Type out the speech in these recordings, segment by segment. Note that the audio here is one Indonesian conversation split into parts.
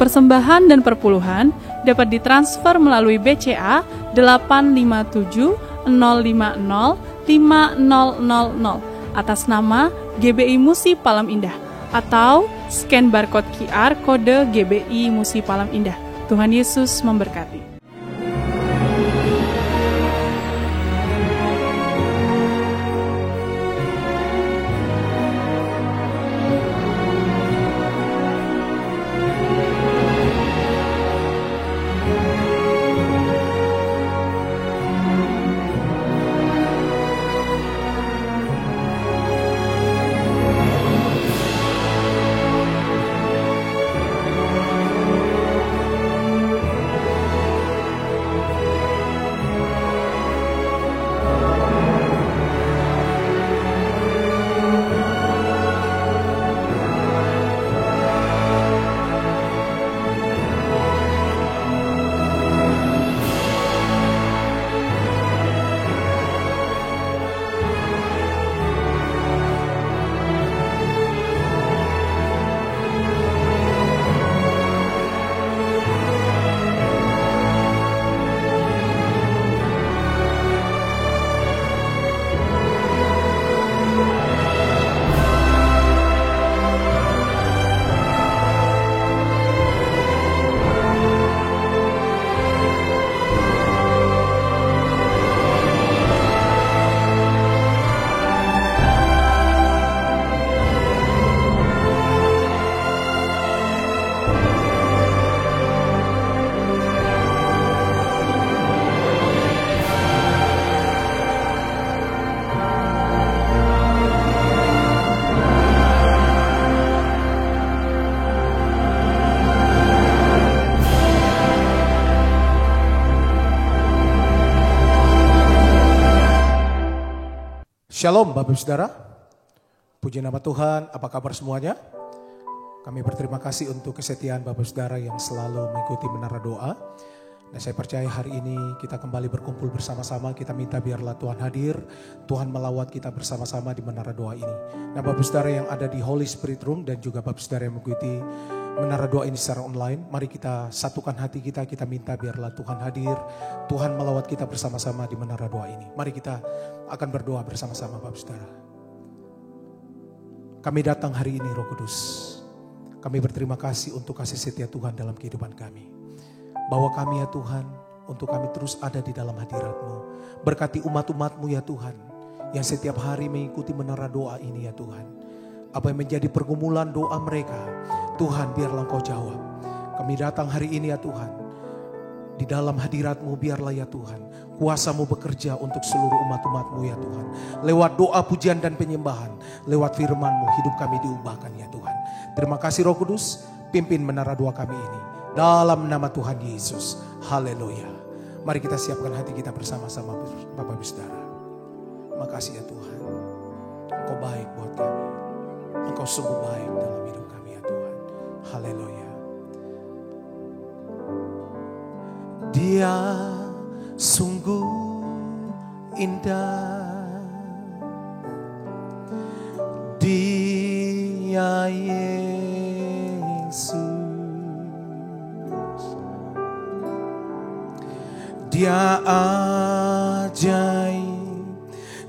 persembahan dan perpuluhan dapat ditransfer melalui BCA 857 050 5000 atas nama GBI Musi Palam Indah atau scan barcode QR kode GBI Musi Palam Indah. Tuhan Yesus memberkati. Shalom Bapak Saudara, puji nama Tuhan, apa kabar semuanya? Kami berterima kasih untuk kesetiaan Bapak Saudara yang selalu mengikuti Menara Doa. Dan saya percaya hari ini kita kembali berkumpul bersama-sama, kita minta biarlah Tuhan hadir, Tuhan melawat kita bersama-sama di Menara Doa ini. Nah Bapak Saudara yang ada di Holy Spirit Room dan juga Bapak Saudara yang mengikuti Menara Doa ini secara online, mari kita satukan hati kita minta biarlah Tuhan hadir, Tuhan melawat kita bersama-sama di Menara Doa ini. Mari kita akan berdoa bersama-sama Bapak Saudara. Kami datang hari ini Roh Kudus, kami berterima kasih untuk kasih setia Tuhan dalam kehidupan kami. Bahwa kami ya Tuhan, untuk kami terus ada di dalam hadirat-Mu. Berkati umat-umat-Mu ya Tuhan, yang setiap hari mengikuti Menara Doa ini ya Tuhan. Apa yang menjadi pergumulan doa mereka, Tuhan biarlah Engkau jawab. Kami datang hari ini ya Tuhan, di dalam hadirat-Mu biarlah ya Tuhan, kuasa-Mu bekerja untuk seluruh umat-umat-Mu ya Tuhan. Lewat doa pujian dan penyembahan, lewat firman-Mu hidup kami diubahkan ya Tuhan. Terima kasih Roh Kudus, pimpin Menara Doa kami ini. Dalam nama Tuhan Yesus, haleluya. Mari kita siapkan hati kita bersama-sama Bapak Saudara. Makasih ya Tuhan, Engkau baik buat kami. Engkau sungguh baik dalam hidup kami ya Tuhan. Haleluya. Dia sungguh indah, Dia Yesus, Dia ajaib,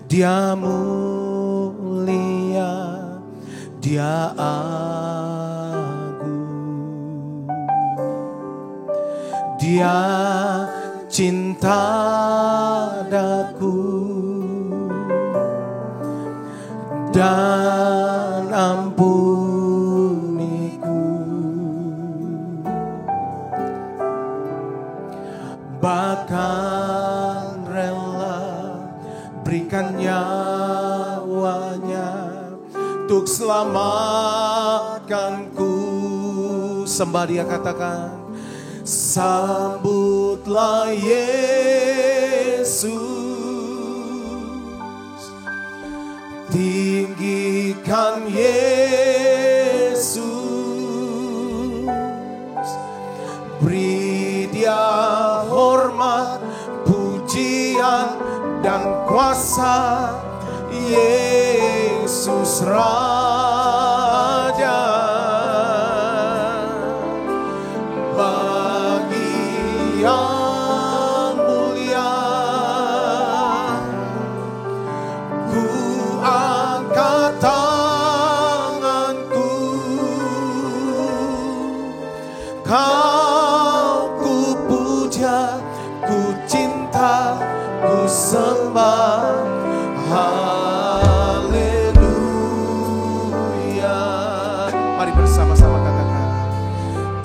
Dia mulia, Dia agung, Dia cinta daku dan ampuniku, bahkan rela berikan nyawanya untuk selamatkanku. Sembah Dia, katakan, sambutlah Yesus, tinggikan Yesus, beri Dia hormat, pujian dan kuasa. Yesus Raja, Kau ku puja, ku cinta, ku sembah. Haleluya. Mari bersama-sama katakan,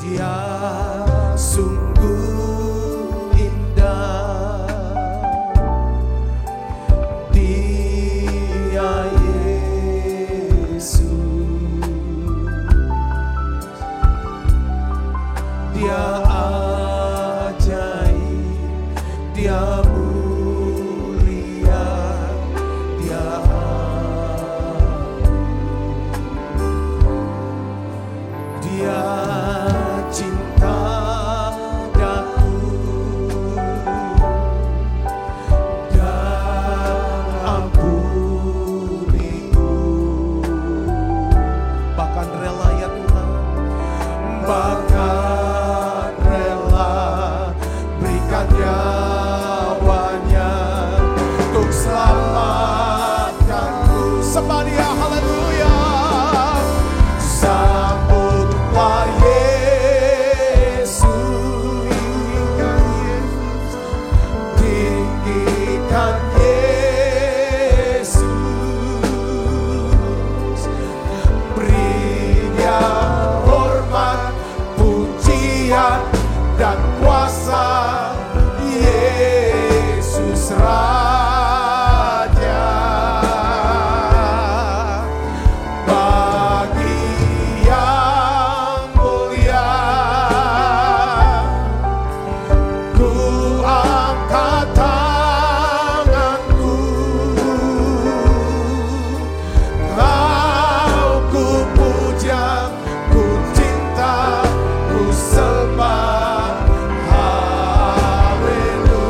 Dia sungguh indah, Dia Yesus, Dia ajaib, Dia mulia, Dia Dia cinta daku dan ampuniku, bahkan rela ya Tuhan, bahkan rela berikan nyawanya untuk selamatkanku. Sembah Dia, haleluya. Sambutlah Yesus, tinggikan Yesus, beri Dia hormat, pujian dan kuasa. Yesus Raja, bagi yang mulia, ku angkat tanganku, Kau ku puja, ku cinta, ku sembah. Haleluya.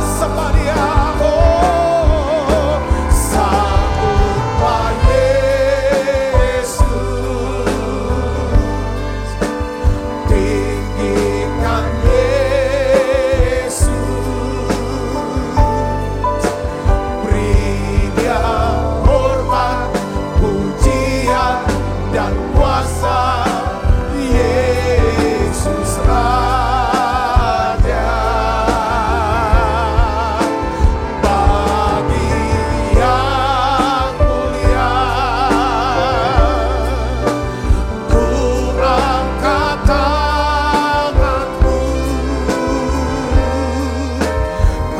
Sembah Dia, oh, sambutlah Yesus, tinggikan Yesus, beri Dia hormat, pujian dan kuasa. Yesus Raja, bagi yang mulia, ku angkat tanganku,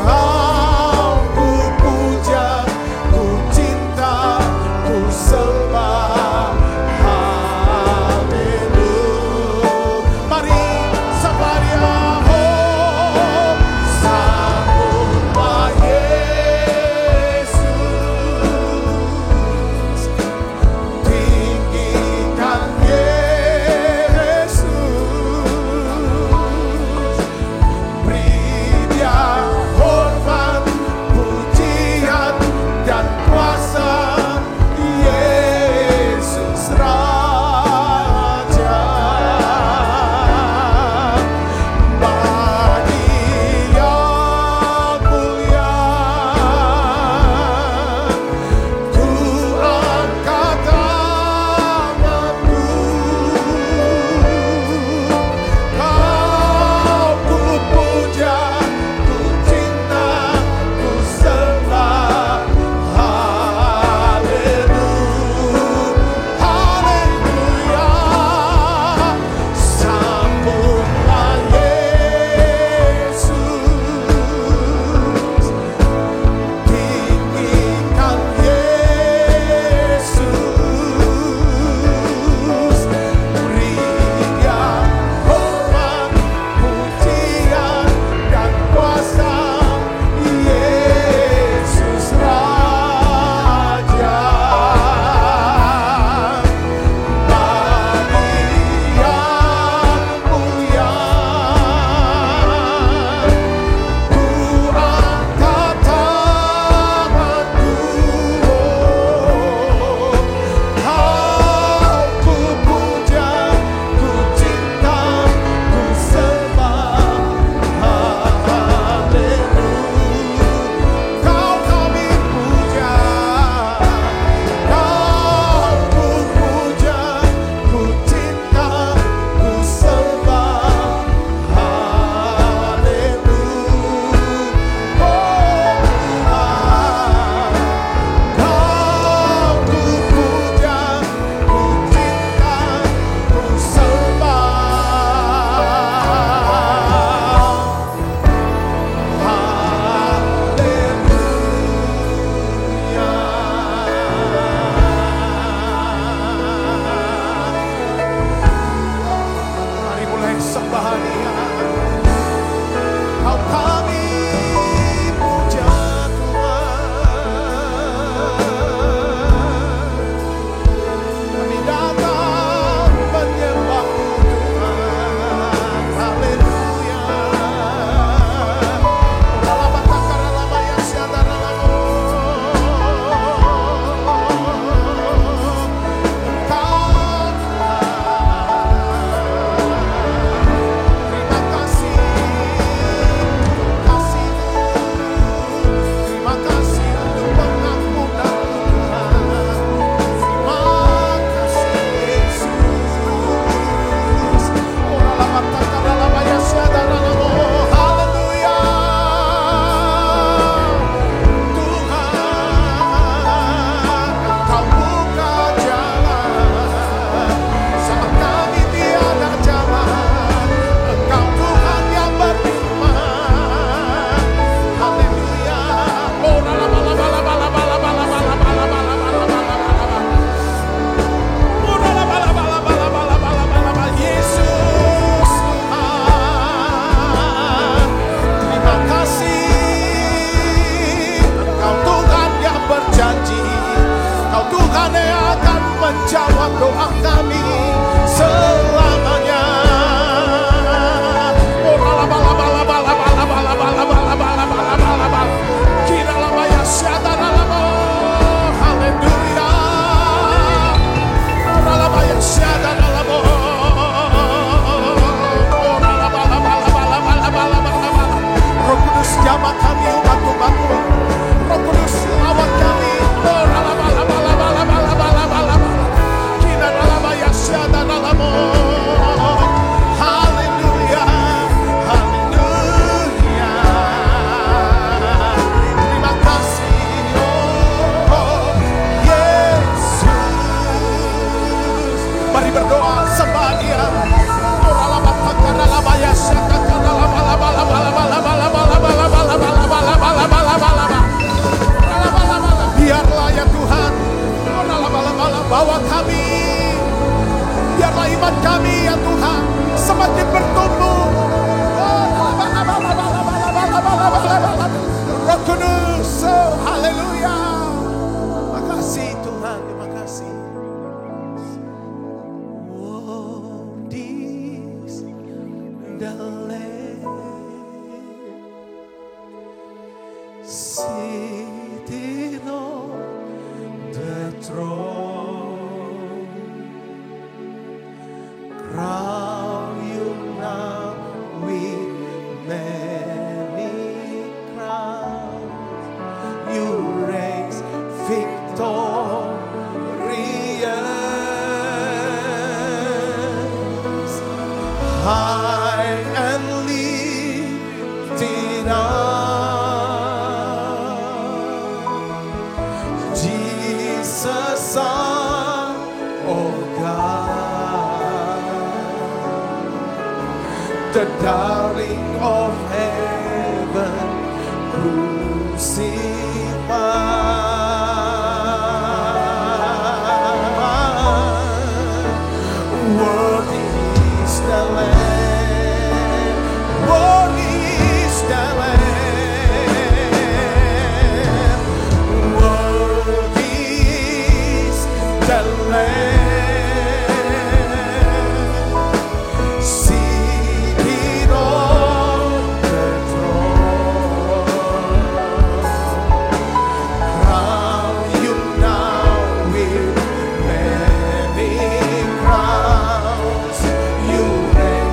Kau ku puja, ku cinta, ku sembah. Haleluya. Mari berdoa, sembah Dia. Biarlah ya Tuhan, bawa kami, biarlah iman kami ya Tuhan semakin bertumbuh. Roh Kudus, haleluya. Makasih Tuhan, terima kasih. Sitting on the throne, crown you now with many crowns. You reign victorious, high and lifted up. Son of God, the darling of heaven, crucified. Worthy is the Lamb, worthy is the Lamb, worthy the Lamb, seated on the throne, crown you now with many crowns. You reign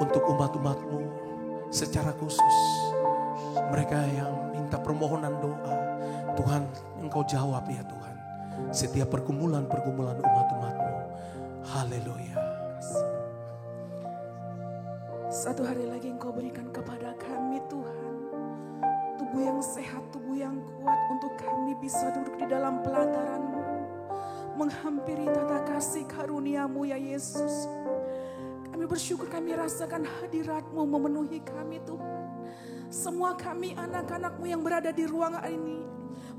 untuk umat-umat-Mu secara khusus. Mereka yang minta permohonan doa, Tuhan Engkau jawab ya Tuhan. Setiap pergumulan-pergumulan umat-umat-Mu. Haleluya. Satu hari lagi Engkau berikan kepada kami Tuhan, tubuh yang sehat, tubuh yang kuat untuk kami bisa duduk di dalam pelataran-Mu, menghampiri tata kasih karunia-Mu ya Yesus. Kami bersyukur kami rasakan hadirat-Mu memenuhi kami Tuhan. Semua kami anak-anak-Mu yang berada di ruangan ini,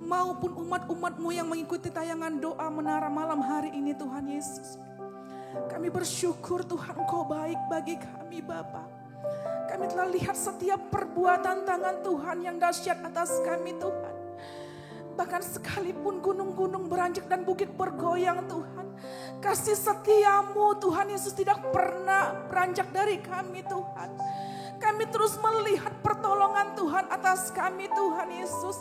maupun umat-umat-Mu yang mengikuti tayangan doa menara malam hari ini Tuhan Yesus. Kami bersyukur Tuhan Engkau baik bagi kami Bapa. Kami telah lihat setiap perbuatan tangan Tuhan yang dahsyat atas kami Tuhan. Bahkan sekalipun gunung-gunung beranjak dan bukit bergoyang Tuhan, kasih setia-Mu Tuhan Yesus tidak pernah beranjak dari kami Tuhan. Kami terus melihat pertolongan Tuhan atas kami Tuhan Yesus.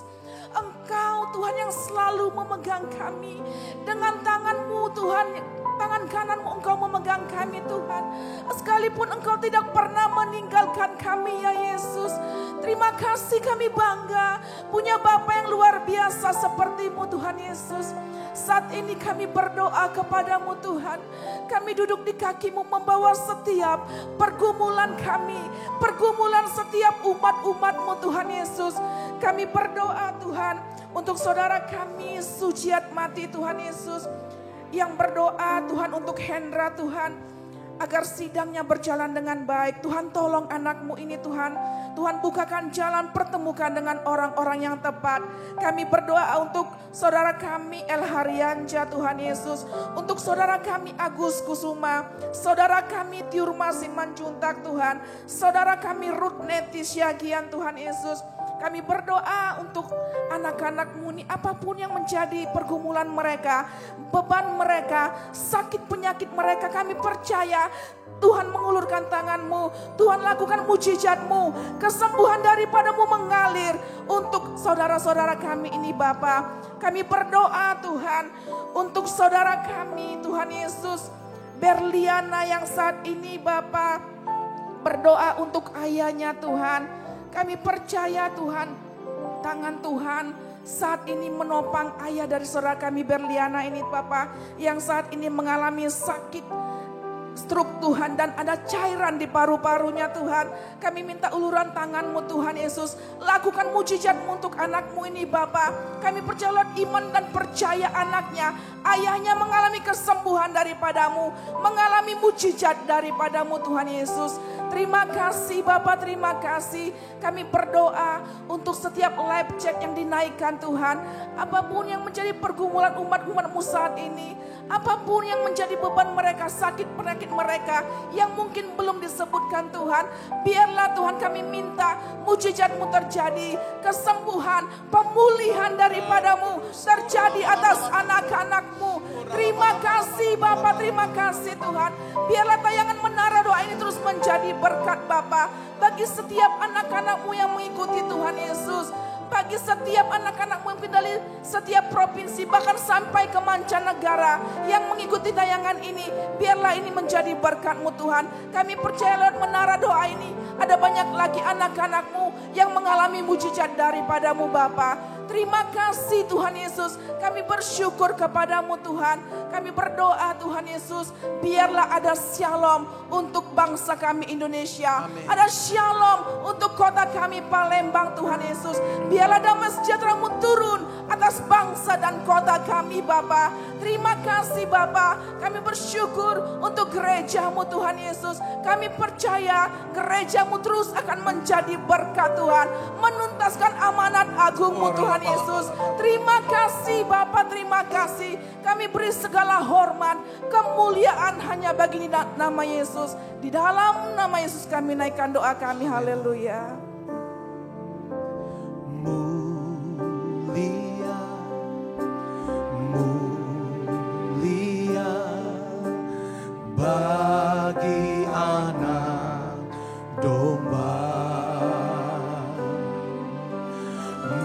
Engkau Tuhan yang selalu memegang kami dengan tangan-Mu Tuhan. Tangan kanan-Mu Engkau memegang kami Tuhan. Sekalipun Engkau tidak pernah meninggalkan kami ya Yesus. Terima kasih, kami bangga punya Bapa yang luar biasa seperti-Mu Tuhan Yesus. Saat ini kami berdoa kepada-Mu Tuhan. Kami duduk di kaki-Mu membawa setiap pergumulan kami. Pergumulan setiap umat-umat-Mu Tuhan Yesus. Kami berdoa Tuhan untuk saudara kami Sujiat Mati Tuhan Yesus. Yang berdoa Tuhan untuk Hendra Tuhan, agar sidangnya berjalan dengan baik. Tuhan tolong anak-Mu ini Tuhan. Tuhan bukakan jalan, pertemukan dengan orang-orang yang tepat. Kami berdoa untuk saudara kami El Haryanja Tuhan Yesus. Untuk saudara kami Agus Kusuma. Saudara kami Tiurma Simanjuntak Tuhan. Saudara kami Ruth Neti Syagian Tuhan Yesus. Kami berdoa untuk anak-anak-Mu ini, apapun yang menjadi pergumulan mereka, beban mereka, sakit penyakit mereka, kami percaya Tuhan mengulurkan tangan-Mu, Tuhan lakukan mujizat-Mu, kesembuhan daripada-Mu mengalir untuk saudara-saudara kami ini Bapa. Kami berdoa Tuhan untuk saudara kami Tuhan Yesus, Berliana yang saat ini Bapa berdoa untuk ayahnya Tuhan. Kami percaya Tuhan, tangan Tuhan saat ini menopang ayah dari saudara kami Berliana ini Bapa, yang saat ini mengalami sakit stroke Tuhan, dan ada cairan di paru-parunya Tuhan. Kami minta uluran tangan-Mu Tuhan Yesus. Lakukan mujizat-Mu untuk anak-Mu ini Bapa. Kami percaya iman dan percaya anaknya, ayahnya mengalami kesembuhan daripada-Mu, mengalami mujizat daripada-Mu Tuhan Yesus. Terima kasih Bapak, terima kasih. Kami berdoa untuk setiap lab check yang dinaikkan Tuhan. Apapun yang menjadi pergumulan umat-umat-Mu saat ini, apapun yang menjadi beban mereka, sakit penyakit mereka yang mungkin belum disebutkan Tuhan, biarlah Tuhan kami minta mujizat-Mu terjadi, kesembuhan, pemulihan daripada-Mu terjadi atas anak-anak-Mu. Terima kasih Bapak, terima kasih Tuhan. Biarlah tayangan menara doa ini terus menjadi berkat Bapa bagi setiap anak-anak-Mu yang mengikuti Tuhan Yesus. Bagi setiap anak-anak-Mu yang dari setiap provinsi, bahkan sampai ke mancanegara yang mengikuti tayangan ini, biarlah ini menjadi berkat-Mu Tuhan. Kami percaya lewat menara doa ini ada banyak lagi anak-anak-Mu yang mengalami mujizat daripada-Mu Bapa. Terima kasih Tuhan Yesus. Kami bersyukur kepada-Mu Tuhan. Kami berdoa Tuhan Yesus, biarlah ada shalom untuk bangsa kami Indonesia. Amen. Ada shalom untuk kota kami Palembang Tuhan Yesus. Biarlah damai sejahtera-Mu turun atas bangsa dan kota kami Bapa. Terima kasih Bapa. Kami bersyukur untuk gereja-Mu Tuhan Yesus. Kami percaya gereja-Mu terus akan menjadi berkat Tuhan, menuntaskan amanat agung-Mu Tuhan Yesus. Terima kasih Bapa, terima kasih. Kami beri segala hormat, kemuliaan hanya bagi nama Yesus. Di dalam nama Yesus kami naikkan doa kami. Haleluya. Mulia, mulia bagi anak domba.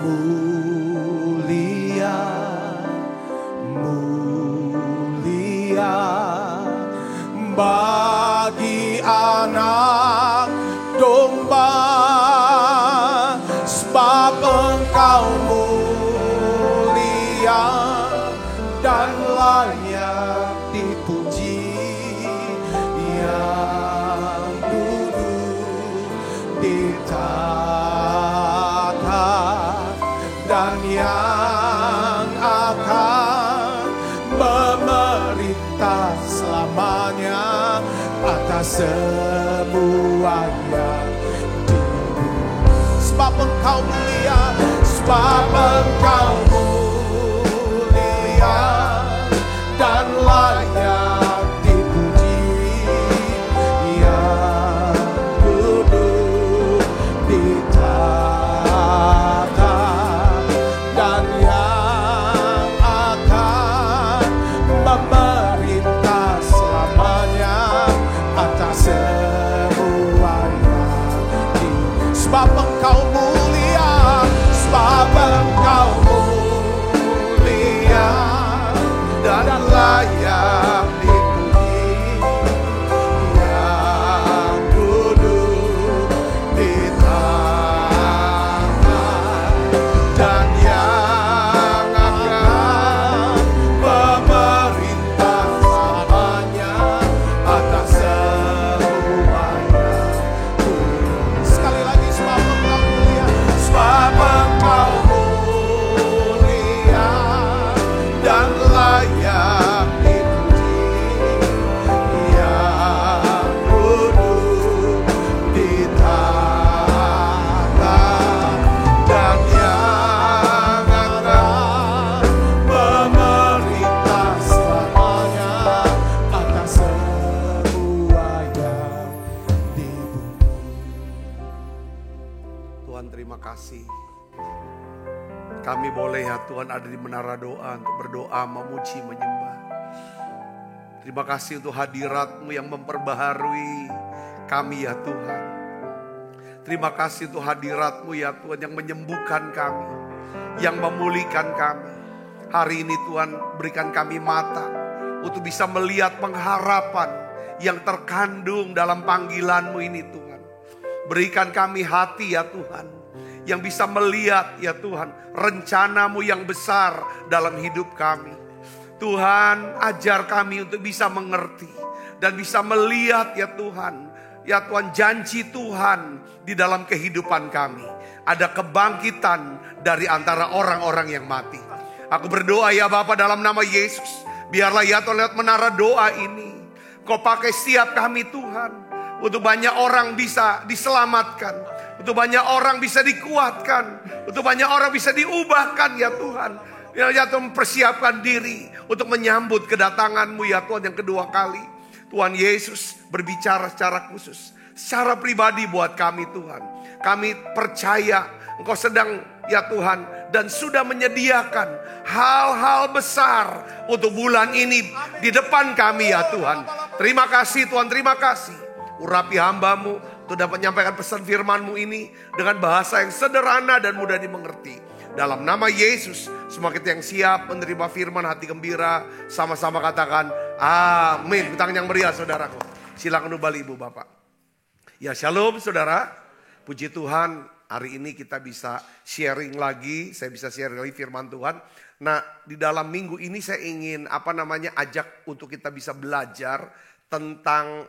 Mulia, mulia bagi anak ditata, dan yang akan memerintah selamanya atas semuanya di bumi. Sebab Engkau mulia, sebab Engkau mulia dan layak dipuji, yang duduk di tahta dan yang akan memerintah selamanya atas semuanya. Sebab Engkau mulia, sebab Engkau mulia dan layak dipuji, yang duduk di tahta dan yang akan memerintah selamanya atas semuanya. Sekali lagi, sebab Engkau mulia, sebab Engkau mulia dan layak dipuji, yang duduk di tahta dan yang akan memerintah selamanya atas semuanya di bumi. Tuhan, terima kasih. Kami boleh ya Tuhan ada di menara doa untuk berdoa, memuji, menyembah. Terima kasih untuk hadirat-Mu yang memperbaharui kami ya Tuhan. Terima kasih untuk hadirat-Mu ya Tuhan yang menyembuhkan kami, yang memulihkan kami. Hari ini Tuhan berikan kami mata untuk bisa melihat pengharapan yang terkandung dalam panggilan-Mu ini Tuhan. Berikan kami hati ya Tuhan, yang bisa melihat ya Tuhan rencana-Mu yang besar dalam hidup kami. Tuhan, ajar kami untuk bisa mengerti dan bisa melihat ya Tuhan janji Tuhan di dalam kehidupan kami. Ada kebangkitan dari antara orang-orang yang mati. Aku berdoa ya Bapa dalam nama Yesus, biarlah ya Tuhan lewat menara doa ini Kau pakai setiap kami Tuhan, untuk banyak orang bisa diselamatkan, untuk banyak orang bisa dikuatkan, untuk banyak orang bisa diubahkan ya Tuhan. Ya Tuhan, mempersiapkan diri untuk menyambut kedatangan-Mu ya Tuhan yang kedua kali. Tuhan Yesus berbicara secara khusus, secara pribadi buat kami Tuhan. Kami percaya Engkau sedang ya Tuhan dan sudah menyediakan hal-hal besar untuk bulan ini di depan kami ya Tuhan. Terima kasih Tuhan, terima kasih. Urapi hamba-Mu untuk dapat menyampaikan pesan firman-Mu ini dengan bahasa yang sederhana dan mudah dimengerti. Dalam nama Yesus, semua kita yang siap menerima firman hati gembira, sama-sama katakan amin. Tangan yang meriah saudaraku. Silakan kembali Ibu Bapak. Ya shalom saudara. Puji Tuhan, hari ini kita bisa sharing lagi. Saya bisa sharing lagi firman Tuhan. Nah, di dalam minggu ini saya ingin ajak untuk kita bisa belajar tentang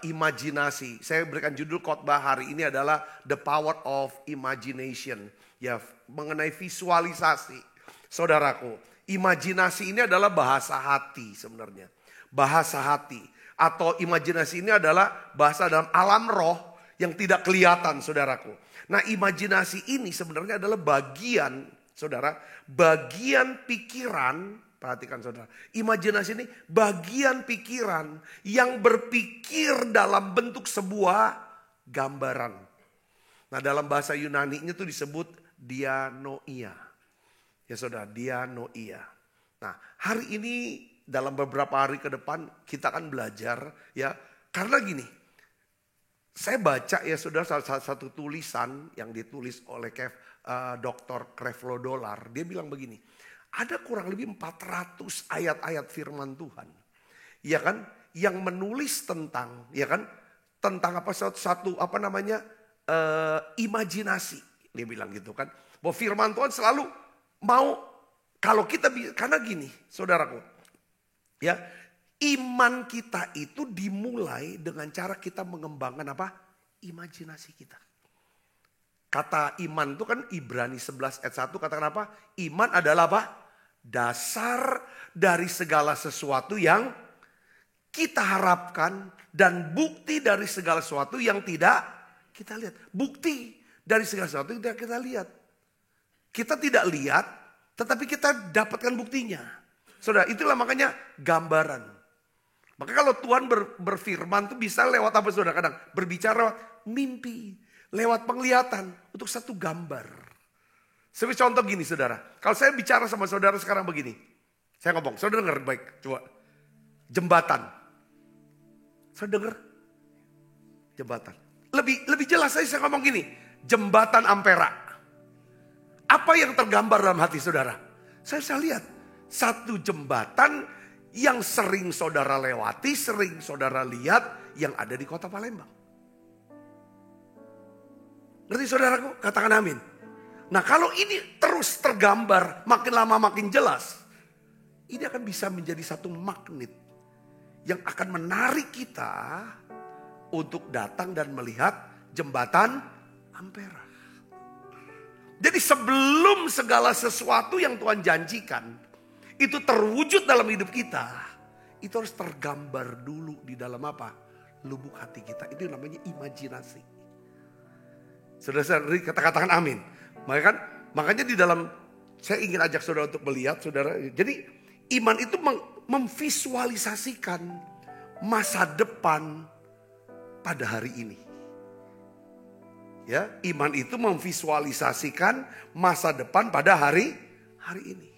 imajinasi. Saya berikan judul khotbah hari ini adalah The Power of Imagination. Ya, mengenai visualisasi. Saudaraku, imajinasi ini adalah bahasa hati sebenarnya. Bahasa hati. Atau imajinasi ini adalah bahasa dalam alam roh yang tidak kelihatan saudaraku. Nah, imajinasi ini sebenarnya adalah bagian pikiran. Perhatikan saudara, imajinasi ini bagian pikiran yang berpikir dalam bentuk sebuah gambaran. Nah, dalam bahasa Yunani-nya itu disebut dianoia. Ya saudara, dianoia. Nah, hari ini dalam beberapa hari ke depan kita akan belajar ya. Karena gini, saya baca ya saudara salah satu tulisan yang ditulis oleh Dr. Creflo Dollar. Dia bilang begini, ada kurang lebih 400 ayat-ayat firman Tuhan. Ya kan? Yang menulis tentang imajinasi. Dia bilang gitu kan. Bahwa firman Tuhan selalu mau, kalau kita, karena gini saudaraku. Ya, Iman kita itu dimulai dengan cara kita mengembangkan apa? Imajinasi kita. Kata iman itu kan Ibrani 11 ayat 1 katakan apa? Iman adalah apa? Dasar dari segala sesuatu yang kita harapkan dan bukti dari segala sesuatu yang tidak kita lihat. Bukti dari segala sesuatu yang tidak kita lihat. Kita tidak lihat tetapi kita dapatkan buktinya. Saudara, itulah makanya gambaran. Maka kalau Tuhan berfirman itu bisa lewat apa saudara? Kadang berbicara lewat mimpi, lewat penglihatan untuk satu gambar. Sebagai contoh gini saudara, kalau saya bicara sama saudara sekarang begini. Saya ngomong, saudara dengar baik, coba. Jembatan. Saudara dengar? Jembatan. Lebih jelas saya ngomong gini, jembatan Ampera. Apa yang tergambar dalam hati saudara? Saya bisa lihat satu jembatan yang sering saudara lewati, sering saudara lihat yang ada di kota Palembang. Ngerti saudaraku? Katakan amin. Nah kalau ini terus tergambar, makin lama makin jelas. Ini akan bisa menjadi satu magnet yang akan menarik kita untuk datang dan melihat jembatan Ampera. Jadi sebelum segala sesuatu yang Tuhan janjikan itu terwujud dalam hidup kita, itu harus tergambar dulu di dalam apa? Lubuk hati kita. Itu namanya imajinasi. Saudara-saudara katakan amin. Makanya di dalam, saya ingin ajak saudara untuk melihat saudara. Jadi iman itu memvisualisasikan masa depan pada hari ini. Ya, iman itu memvisualisasikan masa depan pada hari ini.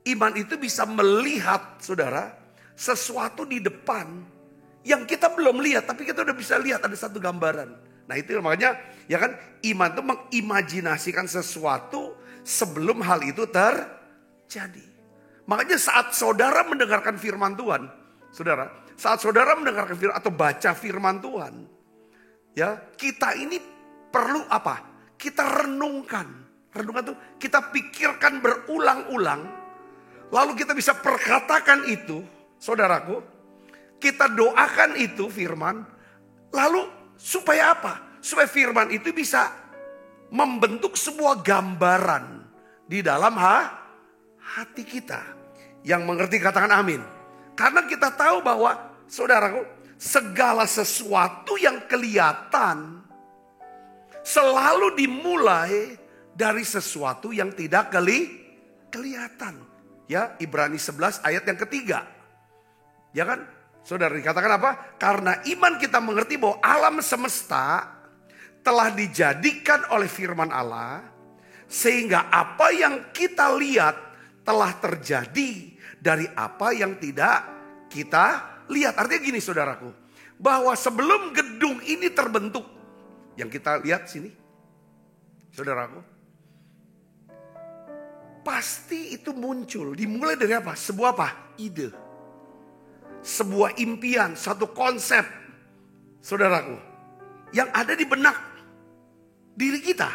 Iman itu bisa melihat saudara sesuatu di depan yang kita belum lihat tapi kita udah bisa lihat ada satu gambaran. Nah itu makanya ya kan iman itu mengimajinasikan sesuatu sebelum hal itu terjadi. Makanya saat saudara mendengarkan firman Tuhan, saudara, saat saudara mendengarkan firman atau baca firman Tuhan, ya kita ini perlu apa? Kita renungkan itu kita pikirkan berulang-ulang. Lalu kita bisa perkatakan itu, saudaraku. Kita doakan itu firman. Lalu supaya apa? Supaya firman itu bisa membentuk sebuah gambaran di dalam hati kita. Yang mengerti katakan amin. Karena kita tahu bahwa, saudaraku, segala sesuatu yang kelihatan selalu dimulai dari sesuatu yang tidak kelihatan. Ya, Ibrani 11 ayat yang ketiga. Ya kan? Saudara dikatakan apa? Karena iman kita mengerti bahwa alam semesta telah dijadikan oleh firman Allah. Sehingga apa yang kita lihat telah terjadi dari apa yang tidak kita lihat. Artinya gini saudaraku. Bahwa sebelum gedung ini terbentuk. Yang kita lihat sini. Saudaraku. Pasti itu muncul. Dimulai dari apa? Sebuah apa? Ide. Sebuah impian. Satu konsep. Saudaraku. Yang ada di benak diri kita.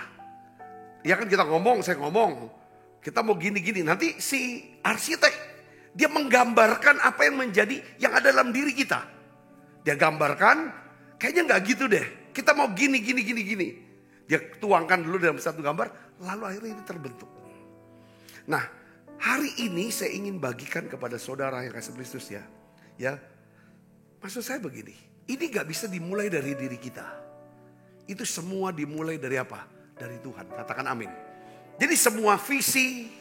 Ya kan kita ngomong, saya ngomong. Kita mau gini-gini. Nanti si arsitek. Dia menggambarkan apa yang menjadi yang ada dalam diri kita. Dia gambarkan. Kayaknya gak gitu deh. Kita mau gini. Dia tuangkan dulu dalam satu gambar. Lalu akhirnya ini terbentuk. Nah, hari ini saya ingin bagikan kepada saudara yang kasih Kristus ya. Ya, maksud saya begini. Ini gak bisa dimulai dari diri kita. Itu semua dimulai dari apa? Dari Tuhan. Katakan amin. Jadi semua visi.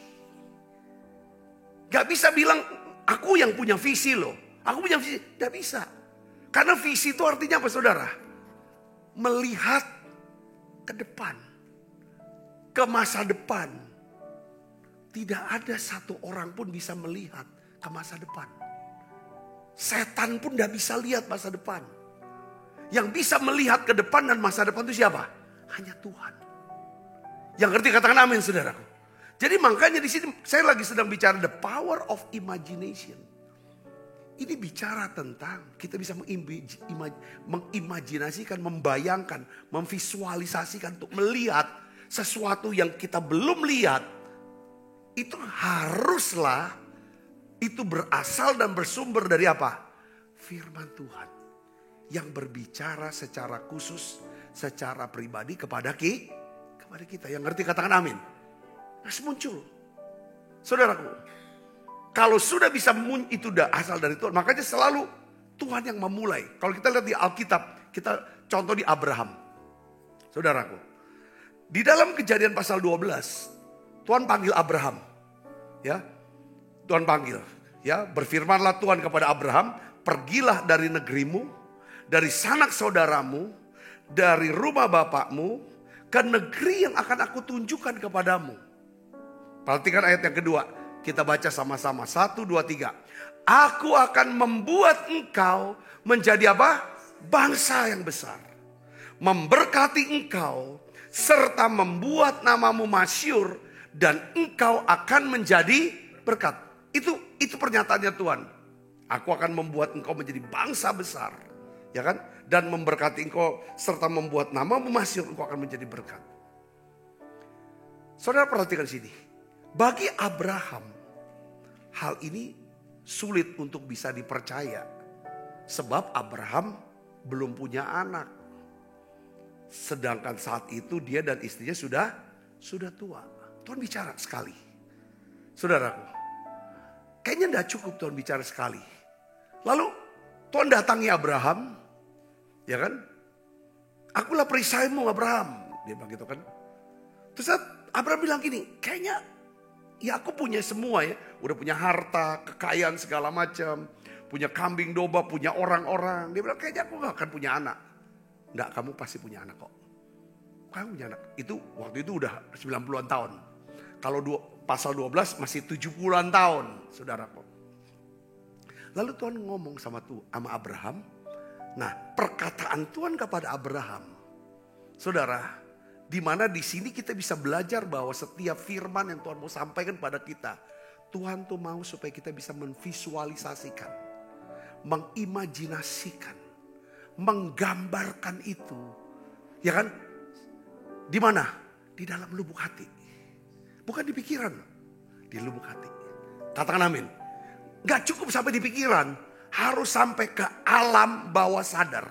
Gak bisa bilang aku yang punya visi loh. Aku punya visi. Gak bisa. Karena visi itu artinya apa saudara? Melihat ke depan. Ke masa depan. Tidak ada satu orang pun bisa melihat ke masa depan. Setan pun tidak bisa lihat masa depan. Yang bisa melihat ke depan dan masa depan itu siapa? Hanya Tuhan. Yang ngerti katakan amin saudaraku. Jadi makanya di sini saya lagi sedang bicara the power of imagination. Ini bicara tentang kita bisa mengimajinasikan, membayangkan, memvisualisasikan untuk melihat sesuatu yang kita belum lihat. Itu haruslah itu berasal dan bersumber dari apa? Firman Tuhan yang berbicara secara khusus, secara pribadi kepada kita. Yang ngerti katakan amin. Terus muncul. Saudaraku, kalau sudah bisa itu udah asal dari Tuhan, makanya selalu Tuhan yang memulai. Kalau kita lihat di Alkitab, kita contoh di Abraham. Saudaraku, di dalam Kejadian pasal 12, Tuhan panggil Abraham. Ya, Tuhan panggil. Ya, berfirmanlah Tuhan kepada Abraham, pergilah dari negerimu, dari sanak saudaramu, dari rumah bapakmu, ke negeri yang akan aku tunjukkan kepadamu. Perhatikan ayat yang kedua. Kita baca sama-sama. 1, 2, 3. Aku akan membuat engkau menjadi apa? Bangsa yang besar. Memberkati engkau, serta membuat namamu masyhur, dan engkau akan menjadi berkat. Itu pernyataannya Tuhan. Aku akan membuat engkau menjadi bangsa besar. Ya kan? Dan memberkati engkau serta membuat namamu masyhur, engkau akan menjadi berkat. Saudara perhatikan sini. Bagi Abraham, hal ini sulit untuk bisa dipercaya. Sebab Abraham belum punya anak. Sedangkan saat itu dia dan istrinya sudah tua. Tuhan bicara sekali. Saudaraku, kayaknya tidak cukup Tuhan bicara sekali. Lalu Tuhan datangi Abraham. Ya kan? Akulah perisaimu Abraham. Dia bilang gitu kan. Terus Abraham bilang gini, kayaknya ya aku punya semua ya. Udah punya harta, kekayaan segala macam. Punya kambing domba, punya orang-orang. Dia bilang kayaknya aku gak akan punya anak. Enggak, kamu pasti punya anak kok. Kamu punya anak. Itu waktu itu udah 90-an tahun. Kalau pasal 12 masih 70-an tahun, saudaraku. Lalu Tuhan ngomong sama Abraham. Nah, perkataan Tuhan kepada Abraham, saudara, di mana di sini kita bisa belajar bahwa setiap firman yang Tuhan mau sampaikan pada kita, Tuhan tuh mau supaya kita bisa memvisualisasikan, mengimajinasikan, menggambarkan itu, ya kan? Di mana? Di dalam lubuk hati, bukan di pikiran, di lubuk hati. Katakan amin. Gak cukup sampai di pikiran. Harus sampai ke alam bawah sadar.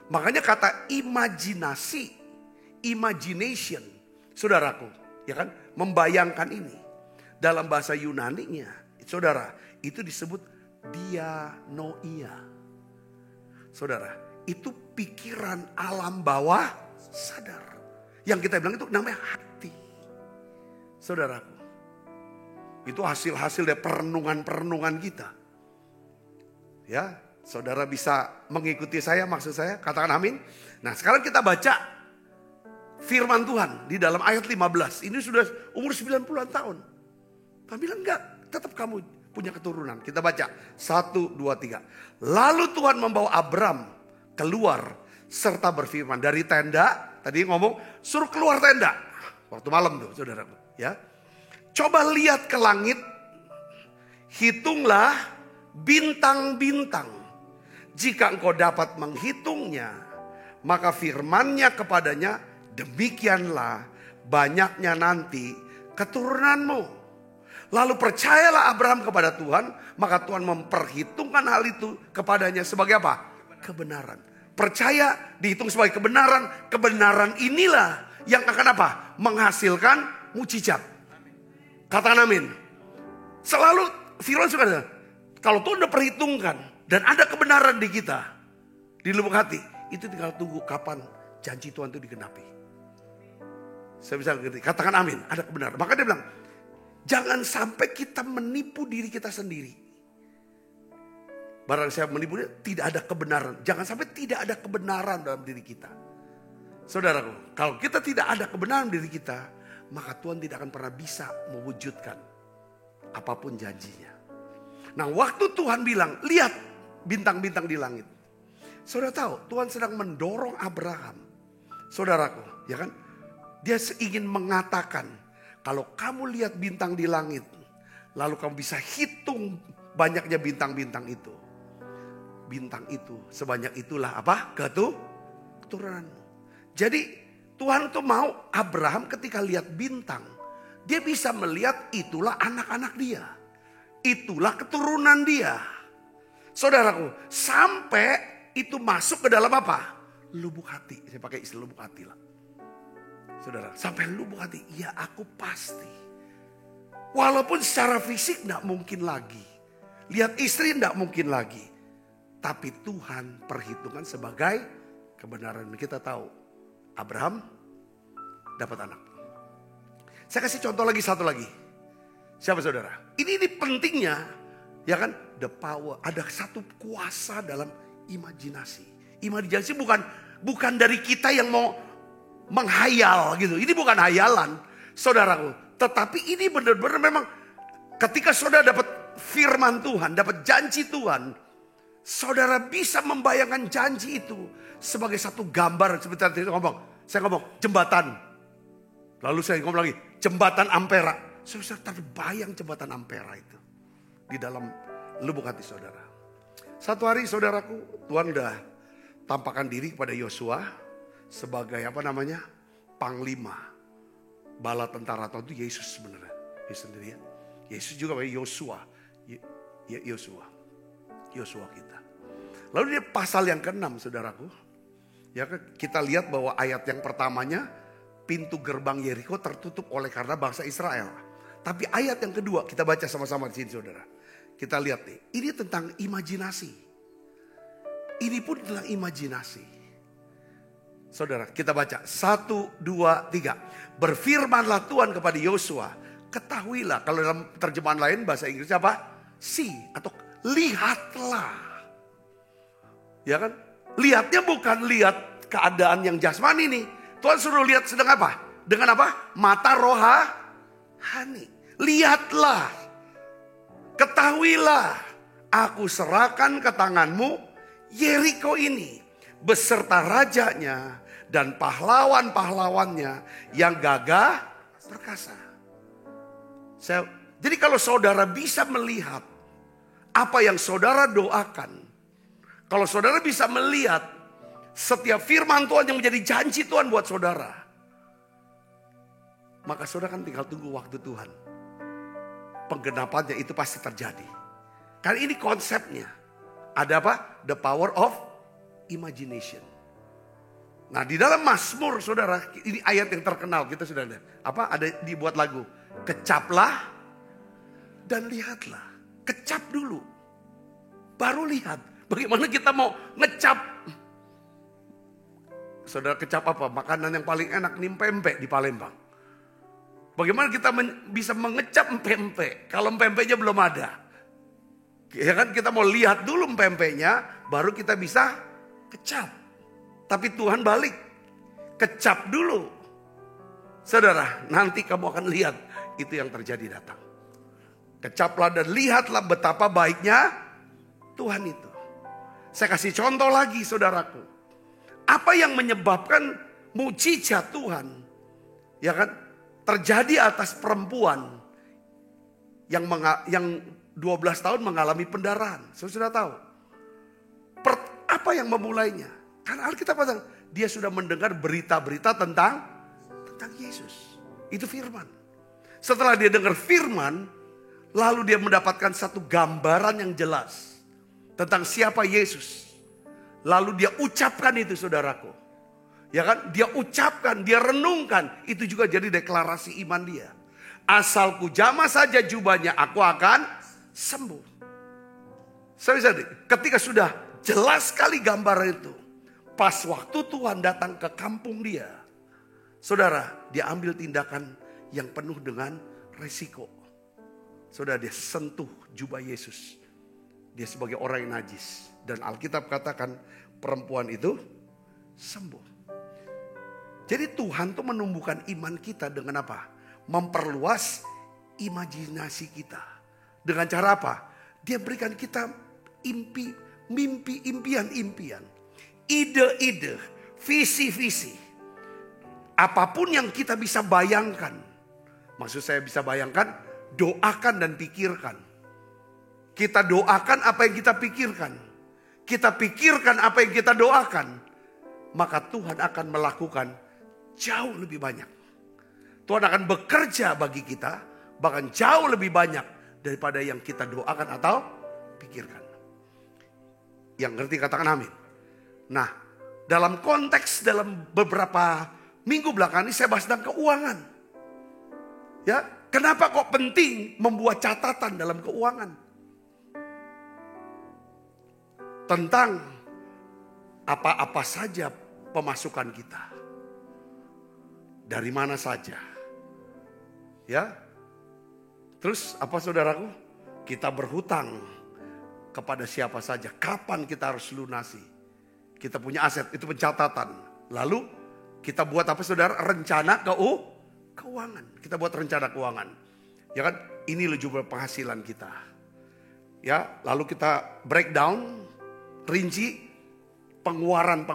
Makanya kata imajinasi, imagination, saudaraku, ya kan, membayangkan ini. Dalam bahasa Yunaninya, saudara, itu disebut dianoia. Saudara, itu pikiran alam bawah sadar. Yang kita bilang itu namanya hati. Saudaraku, itu hasil-hasil dari perenungan-perenungan kita. Ya, saudara bisa mengikuti saya, maksud saya, katakan amin. Nah, sekarang kita baca firman Tuhan di dalam ayat 15. Ini sudah umur 90-an tahun. Tuhan bilang enggak, tetap kamu punya keturunan. Kita baca 1, 2, 3. Lalu Tuhan membawa Abram keluar serta berfirman dari tenda. Tadi ngomong suruh keluar tenda. Waktu malam tuh, saudara. Ya, coba lihat ke langit, hitunglah bintang-bintang. Jika engkau dapat menghitungnya, maka firman-Nya kepadanya, demikianlah banyaknya nanti keturunanmu. Lalu percayalah Abraham kepada Tuhan, maka Tuhan memperhitungkan hal itu kepadanya sebagai apa? Kebenaran. Percaya dihitung sebagai kebenaran. Kebenaran inilah yang akan apa? Menghasilkan mujizat. Katakan amin. Selalu firman suka ada. Kalau Tuhan udah perhitungkan dan ada kebenaran di kita, di lubuk hati, itu tinggal tunggu kapan janji Tuhan itu digenapi. Saya bisa ngerti, katakan amin, ada kebenaran. Maka dia bilang, jangan sampai kita menipu diri kita sendiri. Barang siapa menipu dia, tidak ada kebenaran. Jangan sampai tidak ada kebenaran dalam diri kita. Saudaraku, kalau kita tidak ada kebenaran diri kita, maka Tuhan tidak akan pernah bisa mewujudkan apapun janjinya. Nah, waktu Tuhan bilang, lihat bintang-bintang di langit. Saudara tahu, Tuhan sedang mendorong Abraham. Saudaraku, ya kan? Dia ingin mengatakan, kalau kamu lihat bintang di langit, lalu kamu bisa hitung banyaknya bintang-bintang itu. Bintang itu, sebanyak itulah apa? Keturunanmu. Jadi Tuhan tuh mau Abraham ketika lihat bintang, dia bisa melihat itulah anak-anak dia. itulah keturunan dia. Saudaraku, sampai itu masuk ke dalam apa? Lubuk hati. Saya pakai istilah lubuk hati lah. Saudara, sampai lubuk hati. Ya aku pasti. Walaupun secara fisik tidak mungkin lagi. Lihat istri tidak mungkin lagi. Tapi Tuhan perhitungkan sebagai kebenaran. Kita tahu Abraham dapat anak. Saya kasih contoh lagi, satu lagi. Siapa saudara? Ini pentingnya. Ya kan? The power. Ada satu kuasa dalam imajinasi. Imajinasi bukan dari kita yang mau menghayal gitu. Ini bukan hayalan, saudaraku. Tetapi ini benar-benar memang ketika saudara dapat firman Tuhan, dapat janji Tuhan, saudara bisa membayangkan janji itu sebagai satu gambar. Seperti saya ngomong jembatan. Lalu saya ngomong lagi jembatan Ampera. Saudara terbayang jembatan Ampera itu di dalam lubuk hati saudara. Satu hari saudaraku, Tuhan udah tampakkan diri kepada Yosua sebagai panglima bala tentara. Atau itu Yesus sebenarnya, Yesus sendiri ya. Yesus juga Yosua, Yosua kita. Lalu di pasal yang ke-6 saudaraku, ya kita lihat bahwa ayat yang pertamanya pintu gerbang Yeriko tertutup oleh karena bangsa Israel. Tapi ayat yang kedua kita baca sama-sama di sini saudara. Kita lihat nih, ini tentang imajinasi. Ini pun tentang imajinasi. Saudara, kita baca 1, 2, 3. Berfirmanlah Tuhan kepada Yosua, ketahuilah, kalau dalam terjemahan lain bahasa Inggris apa? See atau lihatlah. Ya kan? Lihatnya bukan lihat keadaan yang jasmani nih. Tuhan suruh lihat sedang apa? Dengan apa? Mata rohani. Lihatlah, ketahuilah, aku serahkan ke tanganmu Yeriko ini beserta rajanya dan pahlawan-pahlawannya yang gagah perkasa. Jadi kalau saudara bisa melihat apa yang saudara doakan, kalau saudara bisa melihat setiap firman Tuhan yang menjadi janji Tuhan buat saudara, maka saudara kan tinggal tunggu waktu Tuhan. Penggenapannya itu pasti terjadi. Karena ini konsepnya. Ada apa? The power of imagination. Nah di dalam Mazmur saudara, ini ayat yang terkenal kita sudah lihat. Apa? Ada dibuat lagu. Kecaplah dan lihatlah. Kecap dulu. Baru lihat. Bagaimana kita mau ngecap. Saudara kecap apa? Makanan yang paling enak nih pempek di Palembang. Bagaimana kita bisa mengecap pempek kalau pempeknya belum ada? Ya kan kita mau lihat dulu pempeknya baru kita bisa kecap. Tapi Tuhan balik. Kecap dulu. Saudara, nanti kamu akan lihat itu yang terjadi datang. Kecaplah dan lihatlah betapa baiknya Tuhan itu. Saya kasih contoh lagi saudaraku. Apa yang menyebabkan mujizat Tuhan? Ya kan? Terjadi atas perempuan yang 12 tahun mengalami pendarahan. Sudah tahu. Apa yang memulainya? Karena Alkitab katakan dia sudah mendengar berita-berita tentang Yesus. Itu firman. Setelah dia dengar firman, lalu dia mendapatkan satu gambaran yang jelas tentang siapa Yesus. Lalu dia ucapkan itu saudaraku. Ya kan? Dia ucapkan, dia renungkan. Itu juga jadi deklarasi iman dia. Asal ku jamah saja jubahnya, aku akan sembuh. Ketika sudah jelas sekali gambar itu. Pas waktu Tuhan datang ke kampung dia. Saudara, dia ambil tindakan yang penuh dengan resiko. Saudara, dia sentuh jubah Yesus. Dia sebagai orang yang najis. Dan Alkitab katakan perempuan itu sembuh. Jadi Tuhan tuh menumbuhkan iman kita dengan apa? Memperluas imajinasi kita. Dengan cara apa? Dia berikan kita mimpi, impian-impian. Ide-ide, visi-visi. Apapun yang kita bisa bayangkan. Maksud saya bisa bayangkan, doakan dan pikirkan. Kita doakan apa yang kita pikirkan. Kita pikirkan apa yang kita doakan. Maka Tuhan akan melakukan jauh lebih banyak. Tuhan akan bekerja bagi kita, bahkan jauh lebih banyak daripada yang kita doakan atau pikirkan. Yang ngerti katakan amin. Nah, dalam konteks dalam beberapa minggu belakangan ini saya bahas tentang keuangan. Ya, kenapa kok penting membuat catatan dalam keuangan? Tentang apa-apa saja pemasukan kita. Dari mana saja. Ya. Terus apa saudaraku? Kita berhutang kepada siapa saja. Kapan kita harus lunasi? Kita punya aset, itu pencatatan. Lalu kita buat apa saudara? Rencana keuangan. Kita buat rencana keuangan. Ya kan? Ini jumlah penghasilan kita. Ya, lalu kita breakdown, rinci pengeluaran.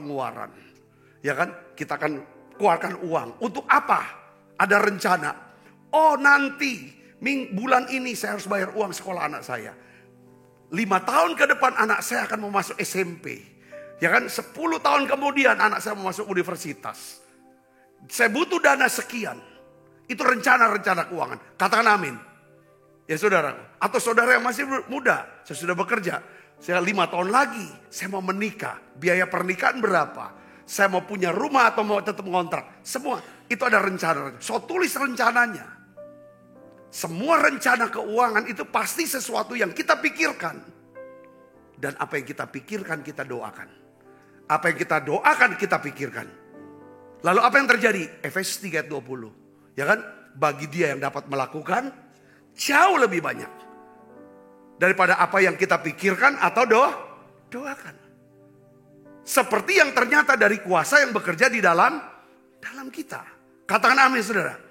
Ya kan? Kita akan keluarkan uang. Untuk apa? Ada rencana. Oh, nanti bulan ini saya harus bayar uang sekolah anak saya. 5 tahun ke depan anak saya akan mau masuk SMP. Ya kan, 10 tahun kemudian anak saya mau masuk universitas. Saya butuh dana sekian. Itu rencana-rencana keuangan. Katakan amin. Ya saudara. Atau saudara yang masih muda. Saya sudah bekerja. Saya 5 tahun lagi. Saya mau menikah. Biaya pernikahan berapa? Saya mau punya rumah atau mau tetap ngontrak. Semua. Itu ada rencana. So tulis rencananya. Semua rencana keuangan itu pasti sesuatu yang kita pikirkan. Dan apa yang kita pikirkan kita doakan. Apa yang kita doakan kita pikirkan. Lalu apa yang terjadi? Efesus 3 ayat 20. Ya kan? Bagi dia yang dapat melakukan jauh lebih banyak. Daripada apa yang kita pikirkan atau doakan. Seperti yang ternyata dari kuasa yang bekerja di dalam kita. Katakan amin saudara.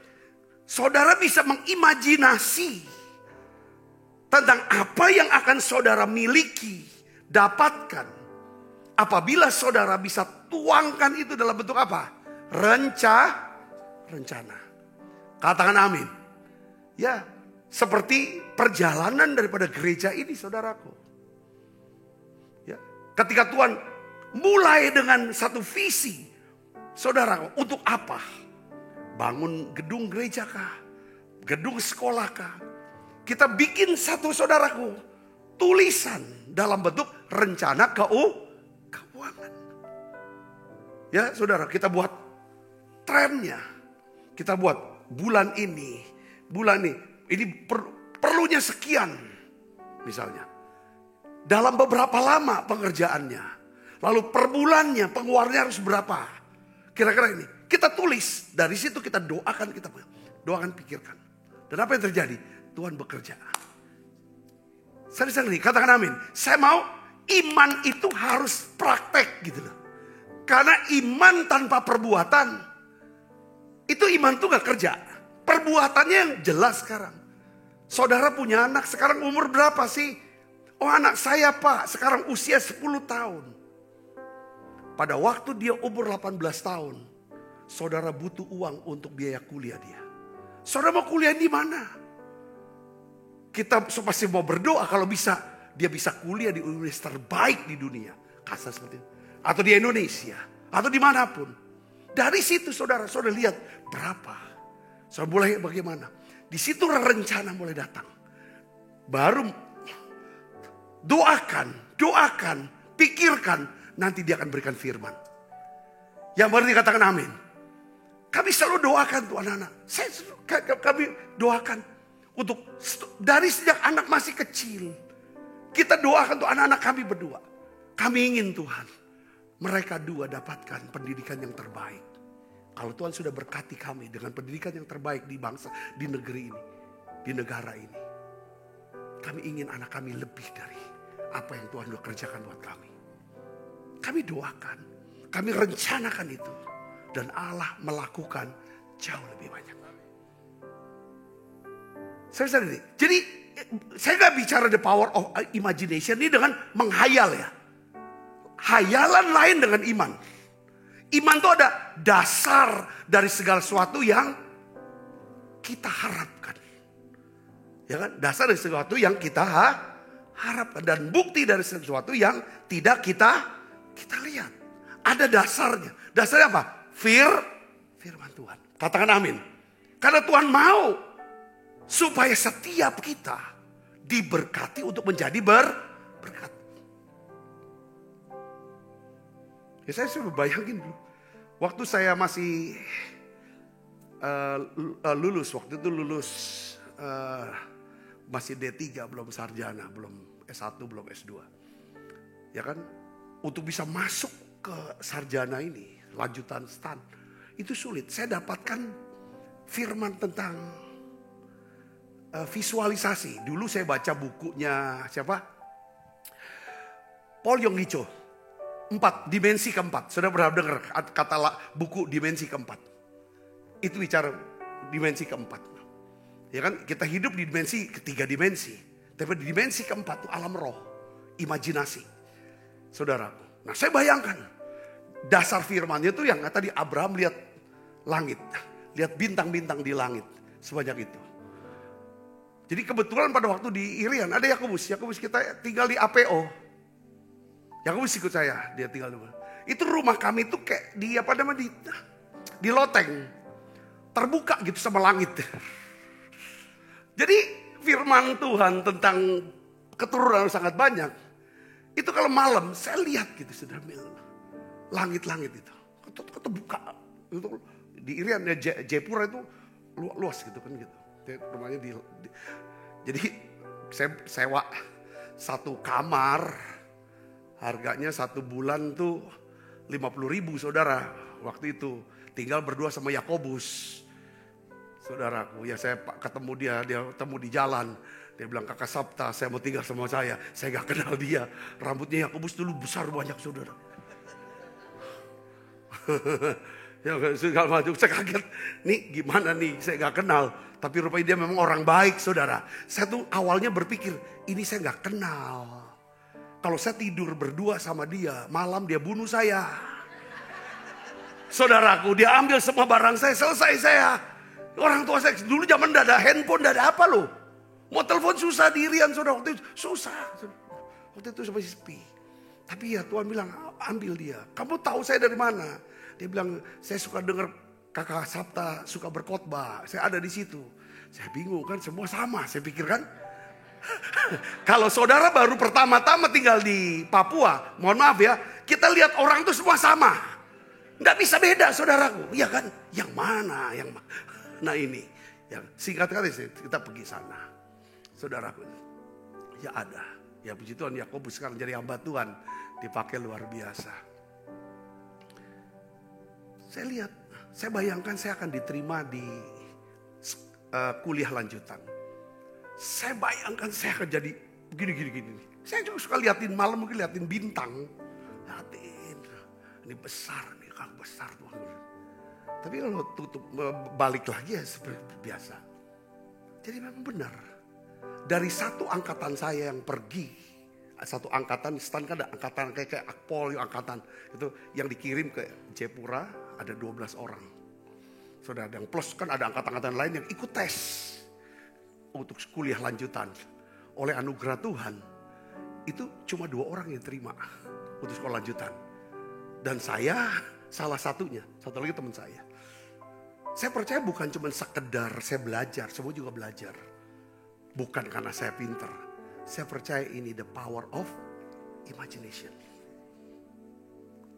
Saudara bisa mengimajinasi tentang apa yang akan saudara miliki, dapatkan. Apabila saudara bisa tuangkan itu dalam bentuk apa? Rencana. Katakan amin. Ya, seperti perjalanan daripada gereja ini saudaraku. Ya, ketika Tuhan mulai dengan satu visi, saudaraku, untuk apa? Bangun gedung gereja kah? Gedung sekolah kah? Kita bikin satu saudaraku tulisan dalam bentuk rencana keuangan. Ya saudara, kita buat trennya. Kita buat bulan ini. Ini perlunya sekian misalnya. Dalam beberapa lama pengerjaannya. Lalu per bulannya pengeluarannya harus berapa? Kira-kira ini. Kita tulis, dari situ kita doakan, pikirkan. Dan apa yang terjadi? Tuhan bekerja. Sering-sering katakan amin. Saya mau iman itu harus praktek gitu loh. Karena iman tanpa perbuatan, itu iman tuh gak kerja. Perbuatannya yang jelas sekarang. Saudara punya anak, sekarang umur berapa sih? Oh anak saya pak, sekarang usia 10 tahun. Pada waktu dia umur 18 tahun. Saudara butuh uang untuk biaya kuliah dia. Saudara mau kuliah di mana? Kita pasti mau berdoa kalau bisa. Dia bisa kuliah di universitas terbaik di dunia. Kasar seperti itu. Atau di Indonesia. Atau dimanapun. Dari situ saudara lihat berapa. Saudara mulai bagaimana. Di situ rencana mulai datang. Baru doakan, pikirkan. Nanti dia akan berikan firman. Yang berarti katakan amin. Kami selalu doakan tuh anak-anak. Kami doakan untuk dari sejak anak masih kecil. Kita doakan tuh anak-anak kami berdua. Kami ingin Tuhan mereka dua dapatkan pendidikan yang terbaik. Kalau Tuhan sudah berkati kami dengan pendidikan yang terbaik di bangsa, di negeri ini, di negara ini. Kami ingin anak kami lebih dari apa yang Tuhan sudah kerjakan buat kami. Kami doakan, kami rencanakan itu. Dan Allah melakukan jauh lebih banyak. Jadi saya gak bicara the power of imagination ini dengan menghayal ya. Hayalan lain dengan iman. Iman itu ada dasar dari segala sesuatu yang kita harapkan. Ya kan? Dasar dari sesuatu yang kita harapkan. Dan bukti dari sesuatu yang tidak kita lihat. Ada dasarnya. Dasarnya apa? Firman Tuhan. Katakan amin. Karena Tuhan mau supaya setiap kita diberkati untuk menjadi berkat. Ya saya sudah bayangin dulu. Waktu saya masih lulus, waktu itu lulus masih D3, belum sarjana, belum S1, belum S2. Ya kan, untuk bisa masuk ke sarjana ini, lanjutan stan, itu sulit. Saya dapatkan firman tentang visualisasi. Dulu saya baca bukunya siapa? Paul Yong Gi Cho. 4, dimensi keempat. Sudah pernah dengar kata buku dimensi keempat? Itu bicara dimensi keempat. Ya kan, kita hidup di dimensi ketiga dimensi. Tapi di dimensi keempat itu alam roh, imajinasi. Saudaraku. Nah saya bayangkan, dasar firmannya itu yang tadi Abraham lihat langit. Lihat bintang-bintang di langit. Sebanyak itu. Jadi kebetulan pada waktu di Irian ada Yakobus. Yakobus kita tinggal di APO. Yakobus ikut saya, dia tinggal di mana. Itu rumah kami tuh kayak di apa namanya di loteng. Terbuka gitu sama langit. Jadi firman Tuhan tentang keturunan sangat banyak. Itu kalau malam saya lihat gitu sudah langit-langit itu. Terbuka. Itu di Irian Jayapura itu luas gitu kan gitu. Rumahnya jadi saya sewa satu kamar. Harganya 1 bulan tuh 50.000 saudara. Waktu itu tinggal berdua sama Yakobus. Saudaraku, ya saya ketemu dia ketemu di jalan. Dia bilang, Kakak Sabta saya mau tinggal sama saya. Saya gak kenal dia. Rambutnya Yakobus dulu besar banyak saudara. Ya segala macam, saya kaget. Nih gimana nih, saya gak kenal. Tapi rupanya dia memang orang baik saudara. Saya tuh awalnya berpikir, ini saya gak kenal. Kalau saya tidur berdua sama dia, malam dia bunuh saya. Saudaraku, dia ambil semua barang saya, selesai saya. Orang tua saya, dulu zaman tidak ada handphone, tidak ada apa loh. Mau telepon susah di Irian, saudara, waktu itu susah. Waktu itu sampai sepi. Tapi ya Tuhan bilang, ambil dia. Kamu tahu saya dari mana? Dia bilang, saya suka dengar Kakak Sabta suka berkhotbah. Saya ada di situ. Saya bingung kan, semua sama. Saya pikir kan, kalau saudara baru pertama-tama tinggal di Papua, mohon maaf ya, kita lihat orang itu semua sama. Nggak bisa beda saudaraku, iya kan? Yang mana? Nah ini, ya, singkat kata kita pergi sana. Saudaraku, ya ada. Ya puji Tuhan, Yakobus sekarang jadi hamba Tuhan, dipakai luar biasa. Saya lihat, saya bayangkan saya akan diterima di kuliah lanjutan. Saya bayangkan saya akan jadi begini. Saya juga suka liatin malam, mungkin liatin bintang. Liatin, ini besar nih, kalau besar Tuhan. Tapi kalau tutup balik lagi ya seperti biasa. Jadi memang benar. Dari satu angkatan saya yang pergi, satu angkatan, stan kan ada angkatan kayak Akpol, angkatan itu yang dikirim ke Jayapura ada 12 orang. Saudara, yang plus kan ada angkatan-angkatan lain yang ikut tes untuk kuliah lanjutan. Oleh anugerah Tuhan, itu cuma 2 orang yang terima untuk sekolah lanjutan. Dan saya salah satunya, satu lagi teman saya. Saya percaya bukan cuma sekedar saya belajar, semua juga belajar. Bukan karena saya pinter. Saya percaya ini the power of imagination.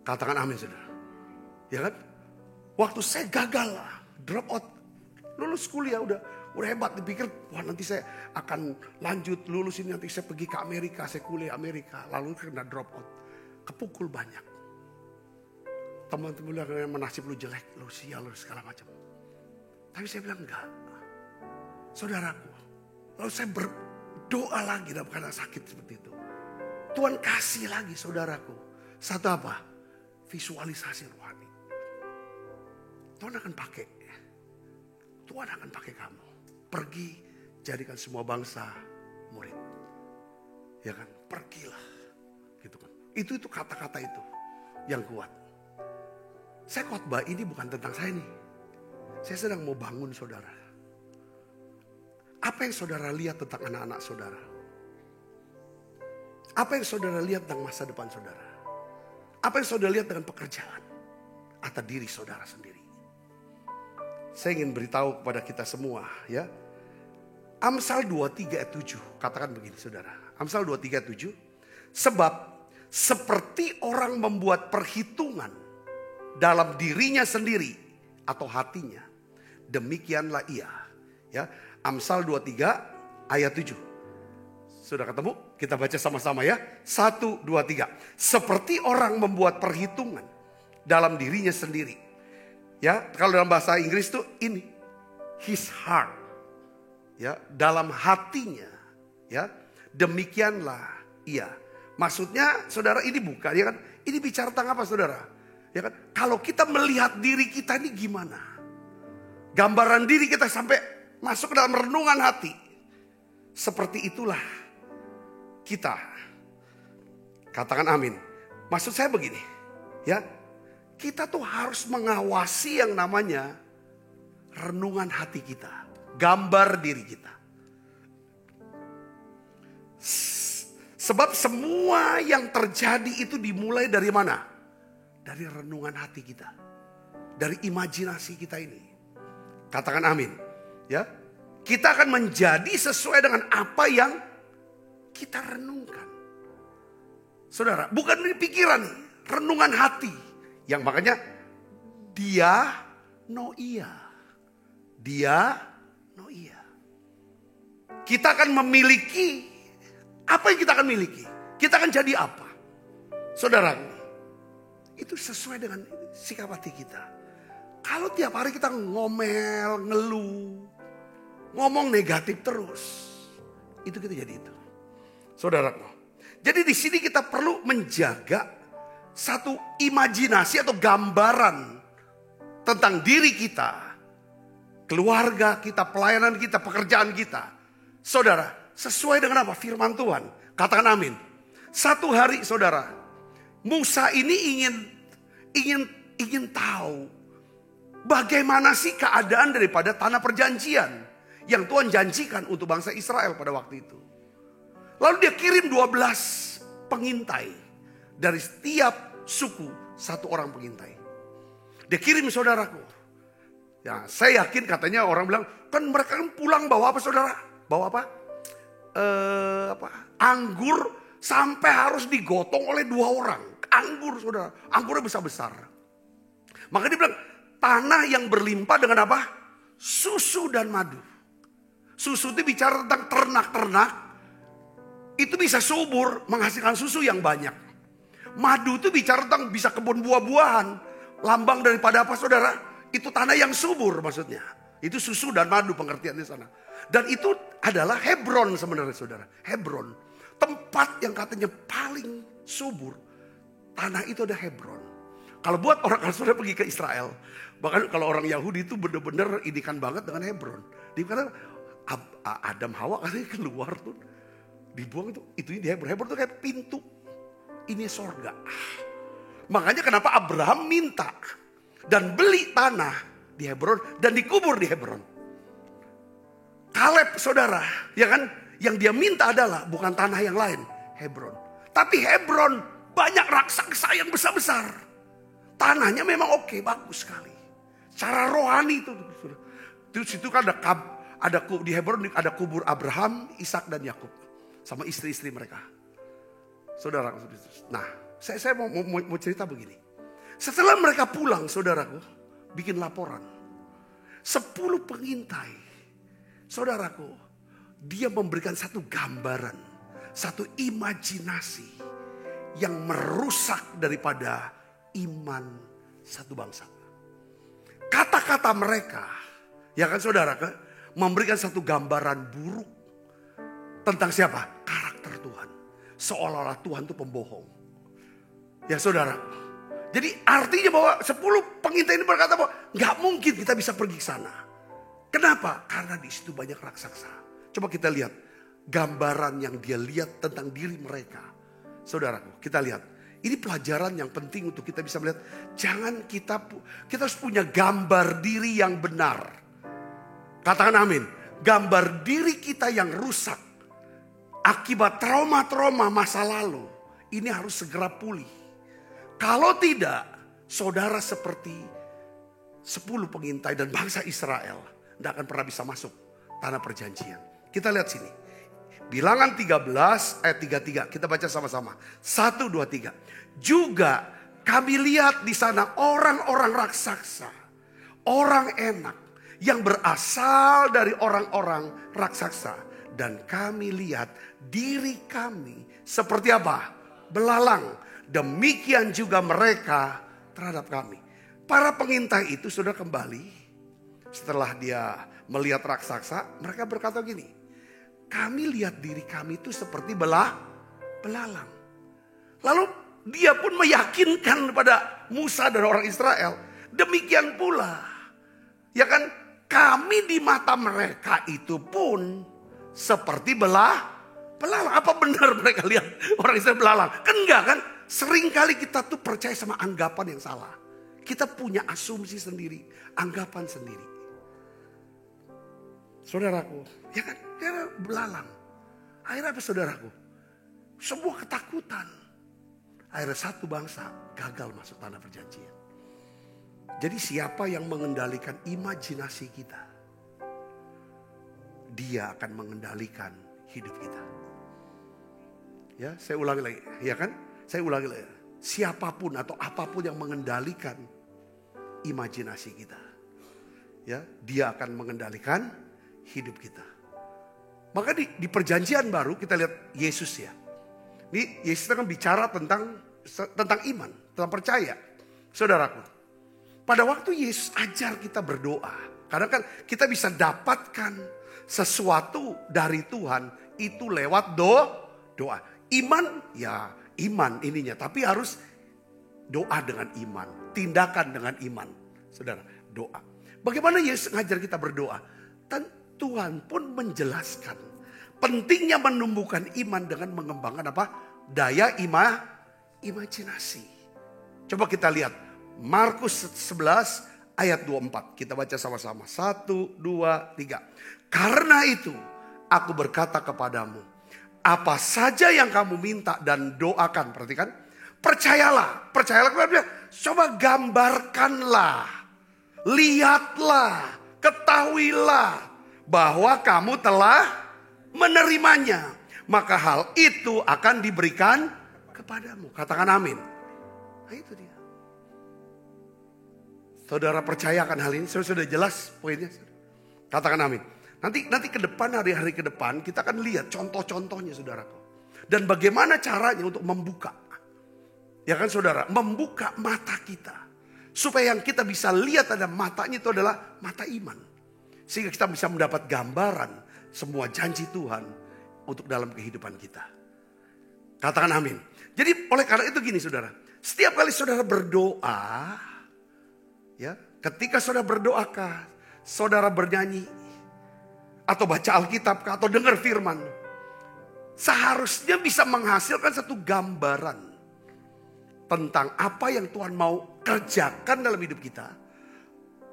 Katakan amin saudara. Ya kan? Waktu saya gagal, drop out, lulus kuliah udah hebat, dipikir wah nanti saya akan lanjut lulus ini, nanti saya pergi ke Amerika, saya kuliah Amerika, lalu kena drop out, kepukul banyak. Teman-teman bilang nasib lu jelek, lu sial, lu segala macam. Tapi saya bilang enggak, saudaraku. Lalu saya berdoa lagi dalam keadaan sakit seperti itu. Tuhan kasih lagi saudaraku, satu apa? Visualisasi rohani. Tuhan akan pakai, Tuhan akan pakai kamu. Pergi, jadikan semua bangsa murid. Ya kan, pergilah. Gitu kan. Itu kata-kata itu yang kuat. Saya khotbah ini bukan tentang saya nih. Saya sedang mau bangun saudara. Apa yang saudara lihat tentang anak-anak saudara? Apa yang saudara lihat tentang masa depan saudara? Apa yang saudara lihat dengan pekerjaan? Atau diri saudara sendiri? Saya ingin beritahu kepada kita semua ya. Amsal 23 ayat 7. Katakan begini saudara. Amsal 23 ayat 7. Sebab seperti orang membuat perhitungan dalam dirinya sendiri atau hatinya, demikianlah ia. Ya, Amsal 23 ayat 7. Sudah ketemu? Kita baca sama-sama ya. 1, 2, 3. Seperti orang membuat perhitungan dalam dirinya sendiri. Ya, kalau dalam bahasa Inggris tuh ini his heart. Ya, dalam hatinya. Ya, demikianlah ia. Maksudnya saudara ini bukan ya kan? Ini bicara tentang apa saudara? Ya kan? Kalau kita melihat diri kita ini gimana? Gambaran diri kita sampai masuk ke dalam renungan hati. Seperti itulah kita. Katakan amin. Maksud saya begini, ya. Kita tuh harus mengawasi yang namanya renungan hati kita, gambar diri kita. Sebab semua yang terjadi itu dimulai dari mana? Dari renungan hati kita. Dari imajinasi kita ini. Katakan amin. Ya. Kita akan menjadi sesuai dengan apa yang kita renungkan. Saudara, bukan dari pikiran, renungan hati. Yang makanya dianoia. Dianoia. Kita akan memiliki, apa yang kita akan miliki? Kita akan jadi apa? Saudara, itu sesuai dengan sikap hati kita. Kalau tiap hari kita ngomel, ngeluh, ngomong negatif terus, itu kita jadi itu. Saudaraku, jadi di sini kita perlu menjaga satu imajinasi atau gambaran tentang diri kita, keluarga kita, pelayanan kita, pekerjaan kita. Saudara, sesuai dengan apa? Firman Tuhan. Katakan amin. Satu hari saudara, Musa ini ingin tahu bagaimana sih keadaan daripada tanah perjanjian yang Tuhan janjikan untuk bangsa Israel pada waktu itu. Lalu dia kirim 12 pengintai. Dari setiap suku satu orang pengintai. Dia kirim saudaraku. Ya, saya yakin katanya orang bilang, kan mereka kan pulang bawa apa saudara? Bawa apa? Anggur sampai harus digotong oleh 2 orang. Anggur saudara, anggurnya besar-besar. Maka dia bilang, tanah yang berlimpah dengan apa? Susu dan madu. Susu itu bicara tentang ternak-ternak. Itu bisa subur, menghasilkan susu yang banyak. Madu itu bicara tentang bisa kebun buah-buahan. Lambang daripada apa saudara? Itu tanah yang subur maksudnya. Itu susu dan madu pengertiannya sana. Dan itu adalah Hebron sebenarnya saudara. Hebron. Tempat yang katanya paling subur. Tanah itu ada Hebron. Kalau buat orang, kalau saudara pergi ke Israel. Bahkan kalau orang Yahudi itu benar-benar idikan banget dengan Hebron. Karena Adam Hawa katanya keluar tuh. Dibuang itu di Hebron. Hebron itu kayak pintu. Ini sorga. Makanya kenapa Abraham minta dan beli tanah di Hebron dan dikubur di Hebron. Kaleb saudara, ya kan, yang dia minta adalah bukan tanah yang lain, Hebron. Tapi Hebron banyak raksasa yang besar-besar. Tanahnya memang oke, bagus sekali. Cara rohani itu. Terus itu kan ada di Hebron ada kubur Abraham, Ishak dan Yakub sama istri-istri mereka. Saudara, nah saya mau cerita begini. Setelah mereka pulang saudaraku, bikin laporan. 10 pengintai, saudaraku, dia memberikan satu gambaran, satu imajinasi yang merusak daripada iman satu bangsa. Kata-kata mereka, ya kan saudara, memberikan satu gambaran buruk tentang siapa? Karakter Tuhan. Seolah-olah Tuhan itu pembohong. Ya saudara. Jadi artinya bahwa 10 pengintai ini berkata bahwa gak mungkin kita bisa pergi ke sana. Kenapa? Karena di situ banyak raksasa. Coba kita lihat gambaran yang dia lihat tentang diri mereka. Saudaraku, kita lihat. Ini pelajaran yang penting untuk kita bisa melihat. Jangan kita harus punya gambar diri yang benar. Katakan amin. Gambar diri kita yang rusak akibat trauma-trauma masa lalu, ini harus segera pulih. Kalau tidak, saudara seperti 10 pengintai dan bangsa Israel tidak akan pernah bisa masuk tanah perjanjian. Kita lihat sini. Bilangan 13 ayat 33. Kita baca sama-sama. 1, 2, 3. Juga kami lihat di sana orang-orang raksasa. Orang enak. Yang berasal dari orang-orang raksasa. Dan kami lihat diri kami seperti apa? Belalang. Demikian juga mereka terhadap kami. Para pengintai itu sudah kembali. Setelah dia melihat raksasa, mereka berkata gini, kami lihat diri kami itu seperti belalang. Lalu dia pun meyakinkan kepada Musa dan orang Israel, demikian pula, ya kan, kami di mata mereka itu pun seperti belalang. Apa benar mereka lihat orang Israel belalang? Kan enggak kan? Seringkali kita tuh percaya sama anggapan yang salah. Kita punya asumsi sendiri, anggapan sendiri. Saudaraku, ya kan, dia belalang. Akhirnya apa saudaraku? Sebuah ketakutan. Akhirnya satu bangsa gagal masuk tanah perjanjian. Jadi siapa yang mengendalikan imajinasi kita? Dia akan mengendalikan hidup kita. Ya, saya ulangi lagi, ya kan? Saya ulangi lagi. Siapapun atau apapun yang mengendalikan imajinasi kita, ya, dia akan mengendalikan hidup kita. Maka di perjanjian baru kita lihat Yesus ya. Ini Yesus akan bicara tentang iman, tentang percaya. Saudaraku, pada waktu Yesus ajar kita berdoa, karena kan kita bisa dapatkan sesuatu dari Tuhan itu lewat doa. Iman ya iman ininya, tapi harus doa dengan iman, tindakan dengan iman. Saudara, doa. Bagaimana Yesus ngajar kita berdoa? Tuhan pun menjelaskan pentingnya menumbuhkan iman dengan mengembangkan apa? Daya imajinasi. Coba kita lihat Markus 11 ayat 24. Kita baca sama-sama. 1, 2, 3. Karena itu aku berkata kepadamu, apa saja yang kamu minta dan doakan. Perhatikan. Percayalah kepada dia. Coba gambarkanlah. Lihatlah. Ketahuilah. Bahwa kamu telah menerimanya. Maka hal itu akan diberikan kepadamu. Katakan amin. Nah itu dia. Saudara percayakan hal ini. Sudah jelas poinnya. Katakan amin. Nanti ke depan, hari-hari ke depan kita akan lihat contoh-contohnya saudaraku. Dan bagaimana caranya untuk membuka. Ya kan saudara, membuka mata kita. Supaya yang kita bisa lihat ada matanya itu adalah mata iman. Sehingga kita bisa mendapat gambaran semua janji Tuhan untuk dalam kehidupan kita. Katakan amin. Jadi oleh karena itu gini saudara. Setiap kali saudara berdoa, ya, ketika saudara berdoakah, saudara bernyanyi, atau baca Alkitab, atau dengar firman, seharusnya bisa menghasilkan satu gambaran tentang apa yang Tuhan mau kerjakan dalam hidup kita,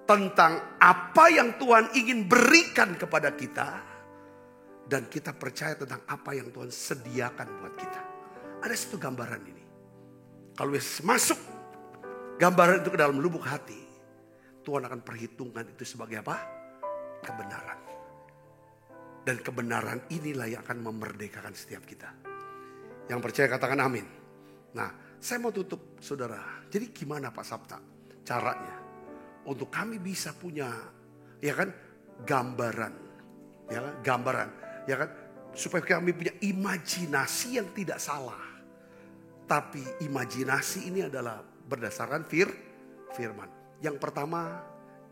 tentang apa yang Tuhan ingin berikan kepada kita, dan kita percaya tentang apa yang Tuhan sediakan buat kita. Ada satu gambaran ini. Kalau masuk gambaran itu ke dalam lubuk hati, Tuhan akan perhitungkan itu sebagai apa? Kebenaran. Dan kebenaran inilah yang akan memerdekakan setiap kita. Yang percaya katakan amin. Nah, saya mau tutup saudara. Jadi gimana Pak Sabta caranya untuk kami bisa punya, ya kan, gambaran, ya kan, gambaran, ya kan, supaya kami punya imajinasi yang tidak salah. Tapi imajinasi ini adalah berdasarkan firman. Yang pertama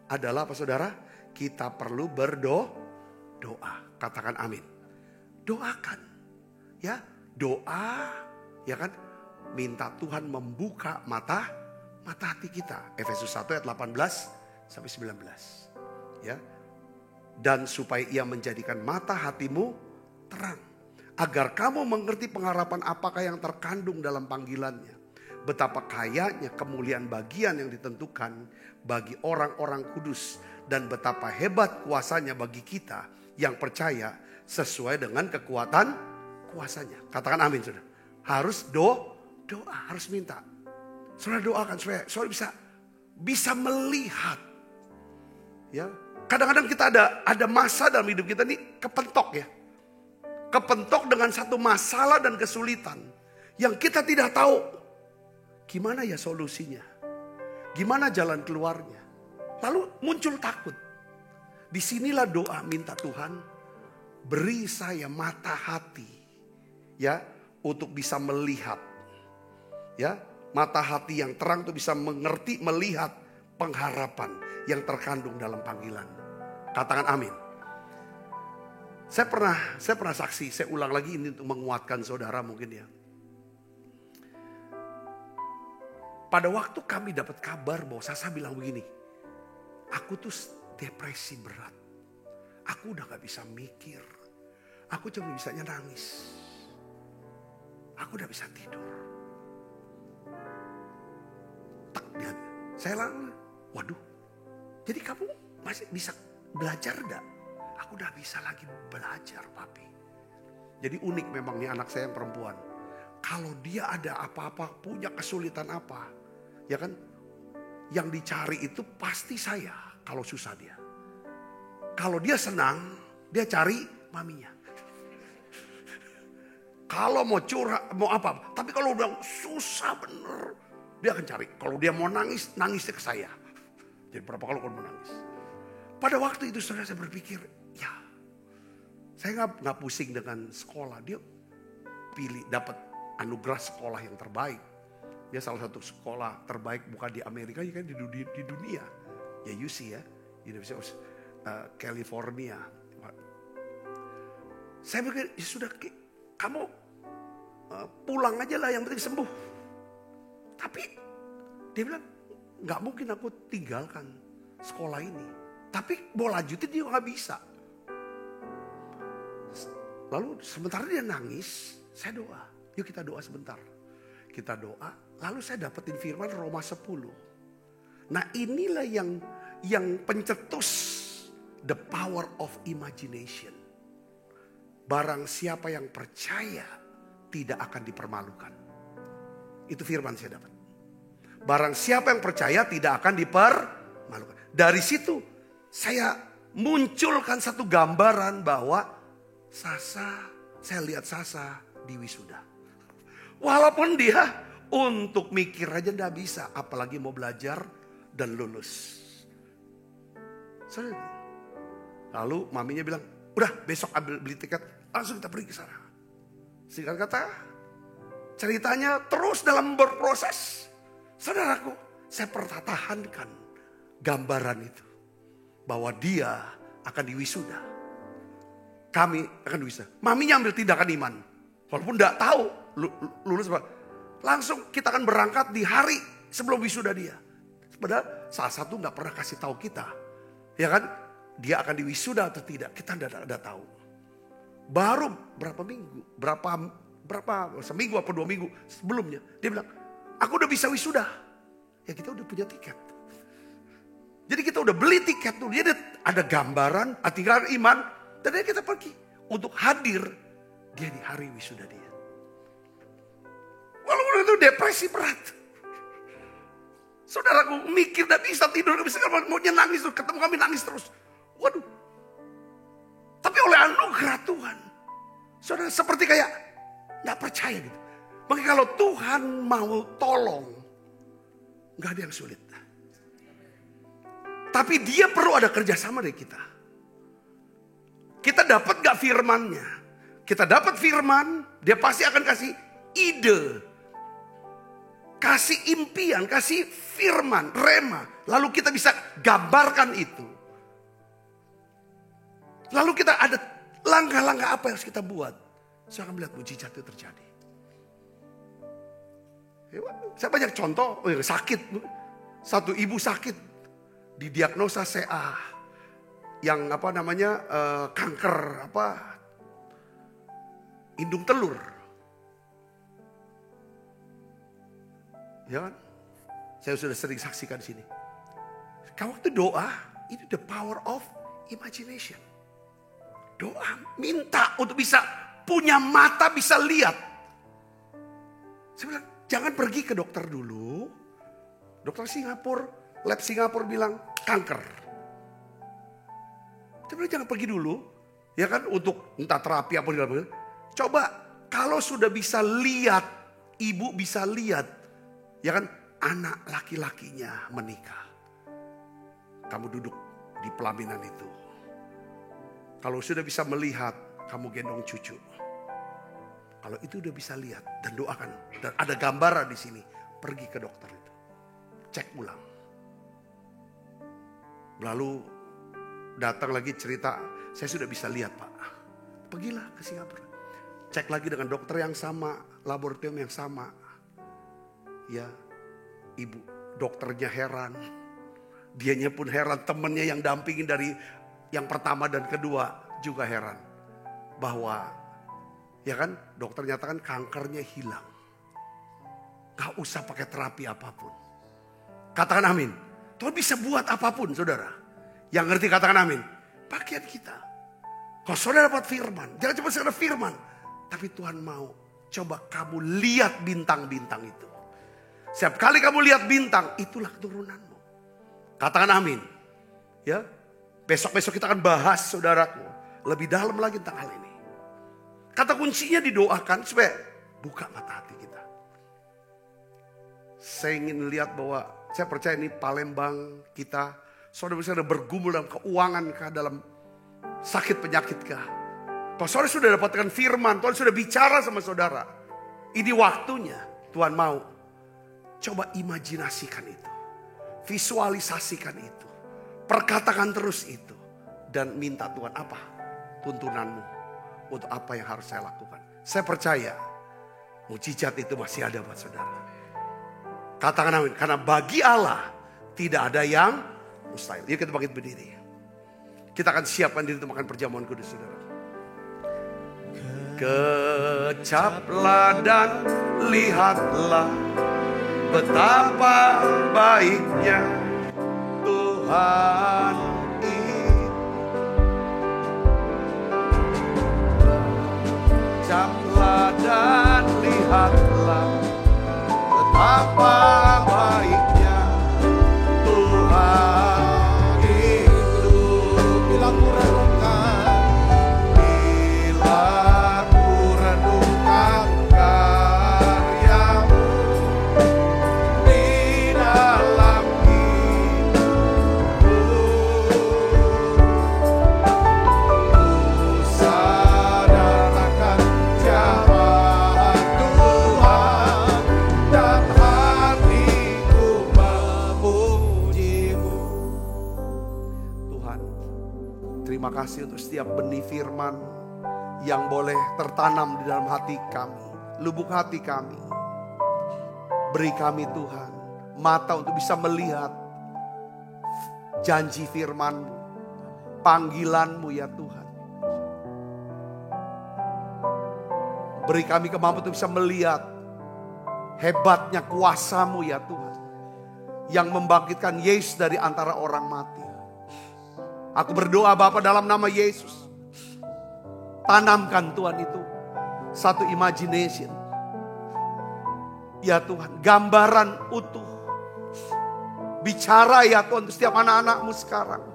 adalah apa saudara? Kita perlu berdoa. Katakan amin. Doakan. Ya, doa, ya kan? Minta Tuhan membuka mata hati kita. Efesus 1 ayat 18 sampai 19. Ya. Dan supaya ia menjadikan mata hatimu terang, agar kamu mengerti pengharapan apakah yang terkandung dalam panggilannya. Betapa kayanya kemuliaan bagian yang ditentukan bagi orang-orang kudus. Dan betapa hebat kuasanya bagi kita yang percaya sesuai dengan kekuatan kuasanya. Katakan amin saudara. Harus doa, harus minta. Saudara doakan supaya saudara bisa melihat. Ya, kadang-kadang kita ada masa dalam hidup kita ini kepentok ya. kepentok dengan satu masalah dan kesulitan yang kita tidak tahu gimana ya solusinya, gimana jalan keluarnya. Lalu muncul takut. Disinilah doa minta Tuhan, beri saya mata hati ya untuk bisa melihat. Ya, mata hati yang terang untuk bisa mengerti, melihat pengharapan yang terkandung dalam panggilan. Katakan amin. Saya pernah saksi, saya ulang lagi ini untuk menguatkan saudara mungkin ya. Pada waktu kami dapat kabar bahwa Sasa bilang begini, aku tuh depresi berat. Aku udah gak bisa mikir. Aku cuma bisanya nangis. Aku udah bisa tidur. Tak dia, saya langsung, waduh. Jadi kamu masih bisa belajar gak? Aku udah bisa lagi belajar, papi. Jadi unik memang nih anak saya yang perempuan. Kalau dia ada apa-apa, punya kesulitan apa, ya kan? Yang dicari itu pasti saya kalau susah dia. Kalau dia senang, dia cari maminya. Kalau mau curhat, mau apa. Tapi kalau udah susah bener, dia akan cari. Kalau dia mau nangis, nangisnya ke saya. Jadi berapa kali kalau mau nangis. Pada waktu itu saya berpikir, ya saya nggak pusing dengan sekolah. Dia pilih dapat anugerah sekolah yang terbaik. Dia salah satu sekolah terbaik bukan di Amerika, ya kan di dunia. Ya UC ya, University of California. Saya pikir ya sudah, kamu pulang aja lah, yang penting sembuh. Tapi dia bilang nggak mungkin aku tinggalkan sekolah ini. Tapi mau lanjutin dia nggak bisa. Lalu sementara dia nangis, saya doa. Yuk kita doa sebentar. Kita doa, lalu saya dapetin firman Roma 10. Nah inilah yang pencetus the power of imagination. Barang siapa yang percaya tidak akan dipermalukan. Itu firman saya dapat. Barang siapa yang percaya tidak akan dipermalukan. Dari situ saya munculkan satu gambaran bahwa saya lihat Sasa di wisuda. Walaupun dia untuk mikir aja gak bisa, apalagi mau belajar dan lulus. Lalu maminya bilang, udah besok beli tiket, langsung kita pergi ke sana. Singkat kata, ceritanya terus dalam berproses. Saudaraku, saya pertahankan gambaran itu. Bahwa dia akan diwisuda. Kami akan diwisuda. Maminya ambil tindakan iman. Walaupun tidak tahu lulus apa. Langsung kita akan berangkat di hari sebelum wisuda dia. Padahal salah satu nggak pernah kasih tahu kita. Ya kan? Dia akan diwisuda atau tidak. Kita tidak tahu. Baru berapa minggu. Berapa seminggu atau 2 minggu sebelumnya. Dia bilang, aku udah bisa wisuda. Ya kita udah punya tiket. Jadi kita udah beli tiket tuh. Jadi ada gambaran, tinggal iman. Dan kita pergi untuk hadir dia di hari wisuda dia. Walaupun itu depresi berat. Saudaraku mikir gak bisa tidur, gak bisa, maunya nangis terus, ketemu kami nangis terus. Waduh. Tapi oleh anugerah Tuhan. Saudara seperti kayak gak percaya gitu. Makanya kalau Tuhan mau tolong, gak ada yang sulit. Tapi dia perlu ada kerjasama dari kita. Kita dapat gak firmannya? Kita dapat firman, dia pasti akan kasih ide. Kasih impian, kasih firman, rema. Lalu kita bisa gambarkan itu. Lalu kita ada langkah-langkah apa yang harus kita buat. Saya akan melihat mujizat itu terjadi. Saya banyak contoh, sakit. Satu ibu sakit. Didiagnosa CA yang kanker indung telur, ya kan? Saya sudah sering saksikan di sini. Kalau waktu doa itu the power of imagination. Doa minta untuk bisa punya mata bisa lihat. Saya bilang jangan pergi ke dokter dulu. Dokter Singapura. Lab Singapura bilang kanker. Tapi jangan pergi dulu, ya kan, untuk entah terapi apa segala macam. Coba kalau sudah bisa lihat, ibu bisa lihat, ya kan, anak laki-lakinya menikah. Kamu duduk di pelaminan itu. Kalau sudah bisa melihat, kamu gendong cucu. Kalau itu udah bisa lihat dan doakan, dan ada gambaran di sini, pergi ke dokter itu, cek ulang. Lalu datang lagi cerita, saya sudah bisa lihat Pak. Pergilah ke Singapura. Cek lagi dengan dokter yang sama, laboratorium yang sama. Ya, ibu dokternya heran. Dianya pun heran, temannya yang dampingin dari yang pertama dan kedua juga heran. Bahwa, ya kan, dokter nyatakan kankernya hilang. Gak usah pakai terapi apapun. Katakan amin. Tuhan bisa buat apapun saudara. Yang ngerti katakan amin. Bagian kita. Kalau saudara dapat firman, jangan cuma sekedar firman. Tapi Tuhan mau coba kamu lihat bintang-bintang itu. Setiap kali kamu lihat bintang, itulah keturunanmu. Katakan amin. Ya, besok-besok kita akan bahas saudaraku. Lebih dalam lagi tentang hal ini. Kata kuncinya didoakan supaya buka mata hati kita. Saya ingin lihat bahwa saya percaya ini Palembang kita. Saudara-saudara bergumul dalam keuangan kah, dalam sakit penyakit kah. Kalau saudara sudah dapatkan firman, Tuhan sudah bicara sama saudara. Ini waktunya Tuhan mau. Coba imajinasikan itu. Visualisasikan itu. Perkatakan terus itu. Dan minta Tuhan apa? Tuntunanmu. Untuk apa yang harus saya lakukan. Saya percaya. Mujizat itu masih ada buat saudara. Katakan amin. Karena bagi Allah tidak ada yang mustahil. Yuk kita bangkit berdiri. Kita akan siapkan diri untuk makan perjamuan kudus saudara. Kecaplah dan lihatlah betapa baiknya Tuhan itu. Kecaplah dan lihatlah betapa baiknya Tuhan itu. Bila ku renungkan, karyamu di dalam hidupku, ku sadar akan jamahan Tuhan dan hatiku memujimu. Tuhan, terima kasih untuk setiap benih firman yang boleh tertanam di dalam hati kami, lubuk hati kami. Beri kami Tuhan mata untuk bisa melihat janji firman-Mu, panggilan-Mu ya Tuhan. Beri kami kemampuan untuk bisa melihat hebatnya kuasa-Mu ya Tuhan, yang membangkitkan Yesus dari antara orang mati. Aku berdoa Bapa dalam nama Yesus. Tanamkan Tuhan itu satu imagination. Ya Tuhan, gambaran utuh. Bicara ya Tuhan untuk setiap anak-anak-Mu sekarang.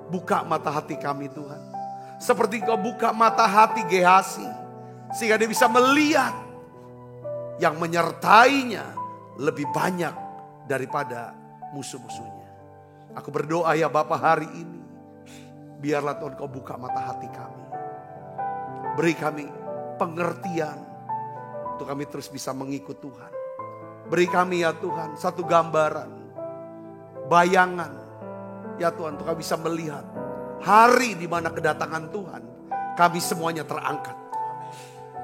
Buka mata hati kami Tuhan. Seperti Kau buka mata hati Gehazi. Sehingga dia bisa melihat yang menyertainya lebih banyak daripada musuh-musuhnya. Aku berdoa ya Bapa hari ini. Biarlah Tuhan Kau buka mata hati kami. Beri kami pengertian. Untuk kami terus bisa mengikut Tuhan. Beri kami ya Tuhan satu gambaran. Bayangan. Ya Tuhan untuk kami bisa melihat. Hari di mana kedatangan Tuhan. Kami semuanya terangkat.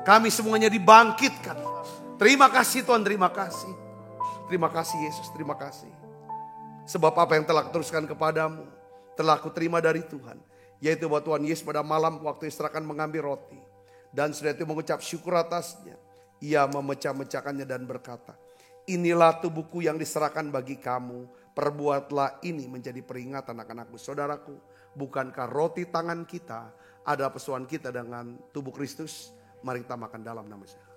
Kami semuanya dibangkitkan. Terima kasih Tuhan, terima kasih. Terima kasih Yesus, terima kasih. Sebab apa yang telah kuteruskan kepadamu. Telah aku terima dari Tuhan. Yaitu bahwa Tuhan Yesus pada malam waktu Israkan mengambil roti. Dan sudah itu mengucap syukur atasnya. Ia memecah-mecahkannya dan berkata. Inilah tubuhku yang diserahkan bagi kamu. Perbuatlah ini menjadi peringatan anak-anakku. Saudaraku, bukankah roti tangan kita adalah persoalan kita dengan tubuh Kristus? Mari kita makan dalam nama Tuhan.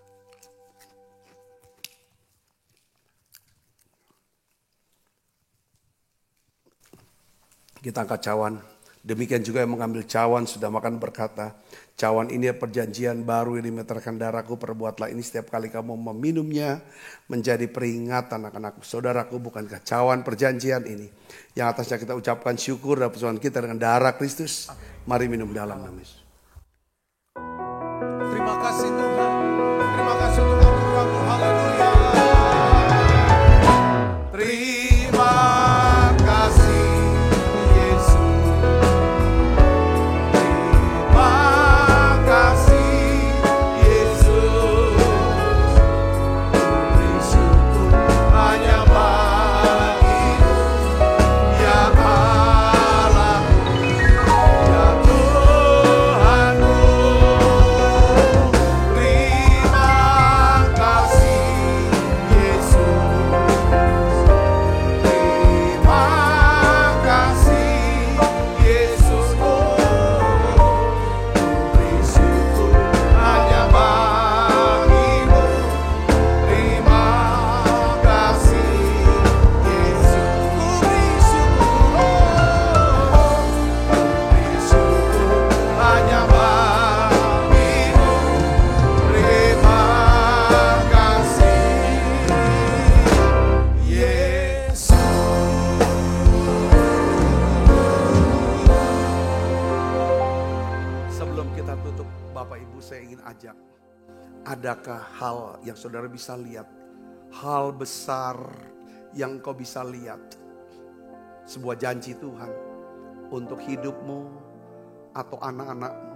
Kita angkat cawan. Demikian juga yang mengambil cawan sudah makan berkata, cawan ini perjanjian baru yang dimeterkan darahku, perbuatlah ini setiap kali kamu meminumnya menjadi peringatan akan aku. Saudaraku, bukankah cawan perjanjian ini yang atasnya kita ucapkan syukur dan persoalan kita dengan darah Kristus? Mari minum dalam nama Yesus. Terima kasih Tuhan. Terima kasih untuk anugerah-Mu. Haleluya. Terima kasih Yesus. Terima kasih Yesus. Beri syukur hanya bagi-Mu, ya Allahku, ya Tuhanku. Terima kasih Yesus. Terima kasih Yesus. Beri syukur hanya bagi-Mu. Terima kasih Yesus. Beri syukur hanya bagi-Mu. Terima kasih Yesus. Sebelum kita tutup, Bapak Ibu, saya ingin ajak. Adakah hal yang saudara bisa lihat? Hal besar yang kau bisa lihat. Sebuah janji Tuhan untuk hidupmu atau anak-anakmu.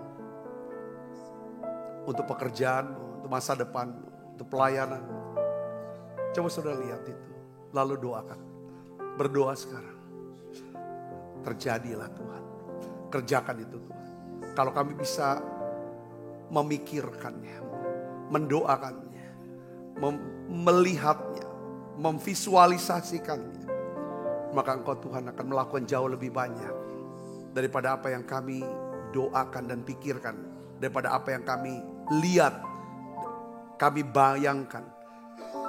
Untuk pekerjaanmu, untuk masa depanmu, untuk pelayananmu. Coba saudara lihat itu. Lalu doakan. Berdoa sekarang. Terjadilah Tuhan. Kerjakan itu Tuhan. Kalau kami bisa memikirkannya, mendoakannya, melihatnya, memvisualisasikannya, maka Engkau Tuhan akan melakukan jauh lebih banyak daripada apa yang kami doakan dan pikirkan, daripada apa yang kami lihat, kami bayangkan.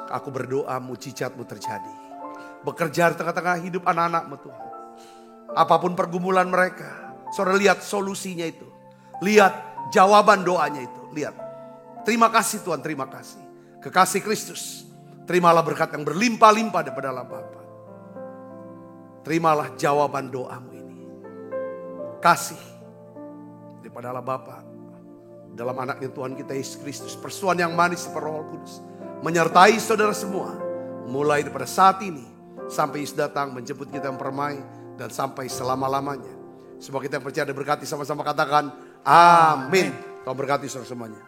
Aku berdoa mujizat-Mu terjadi. Bekerja di tengah-tengah hidup anak-anak-Mu Tuhan. Apapun pergumulan mereka, saudara lihat solusinya itu. Lihat jawaban doanya itu. Lihat. Terima kasih Tuhan, terima kasih. Kekasih Kristus. Terimalah berkat yang berlimpah-limpah daripada Allah Bapa. Terimalah jawaban doamu ini. Kasih daripada Allah Bapa. Dalam anaknya Tuhan kita Yesus Kristus. Persuan yang manis daripada Roh Kudus. Menyertai saudara semua. Mulai daripada saat ini. Sampai Yesus datang menjemput kita yang permai. Dan sampai selama-lamanya. Semoga kita percaya dan berkati sama-sama, katakan amin. Kau berkati saudara semuanya.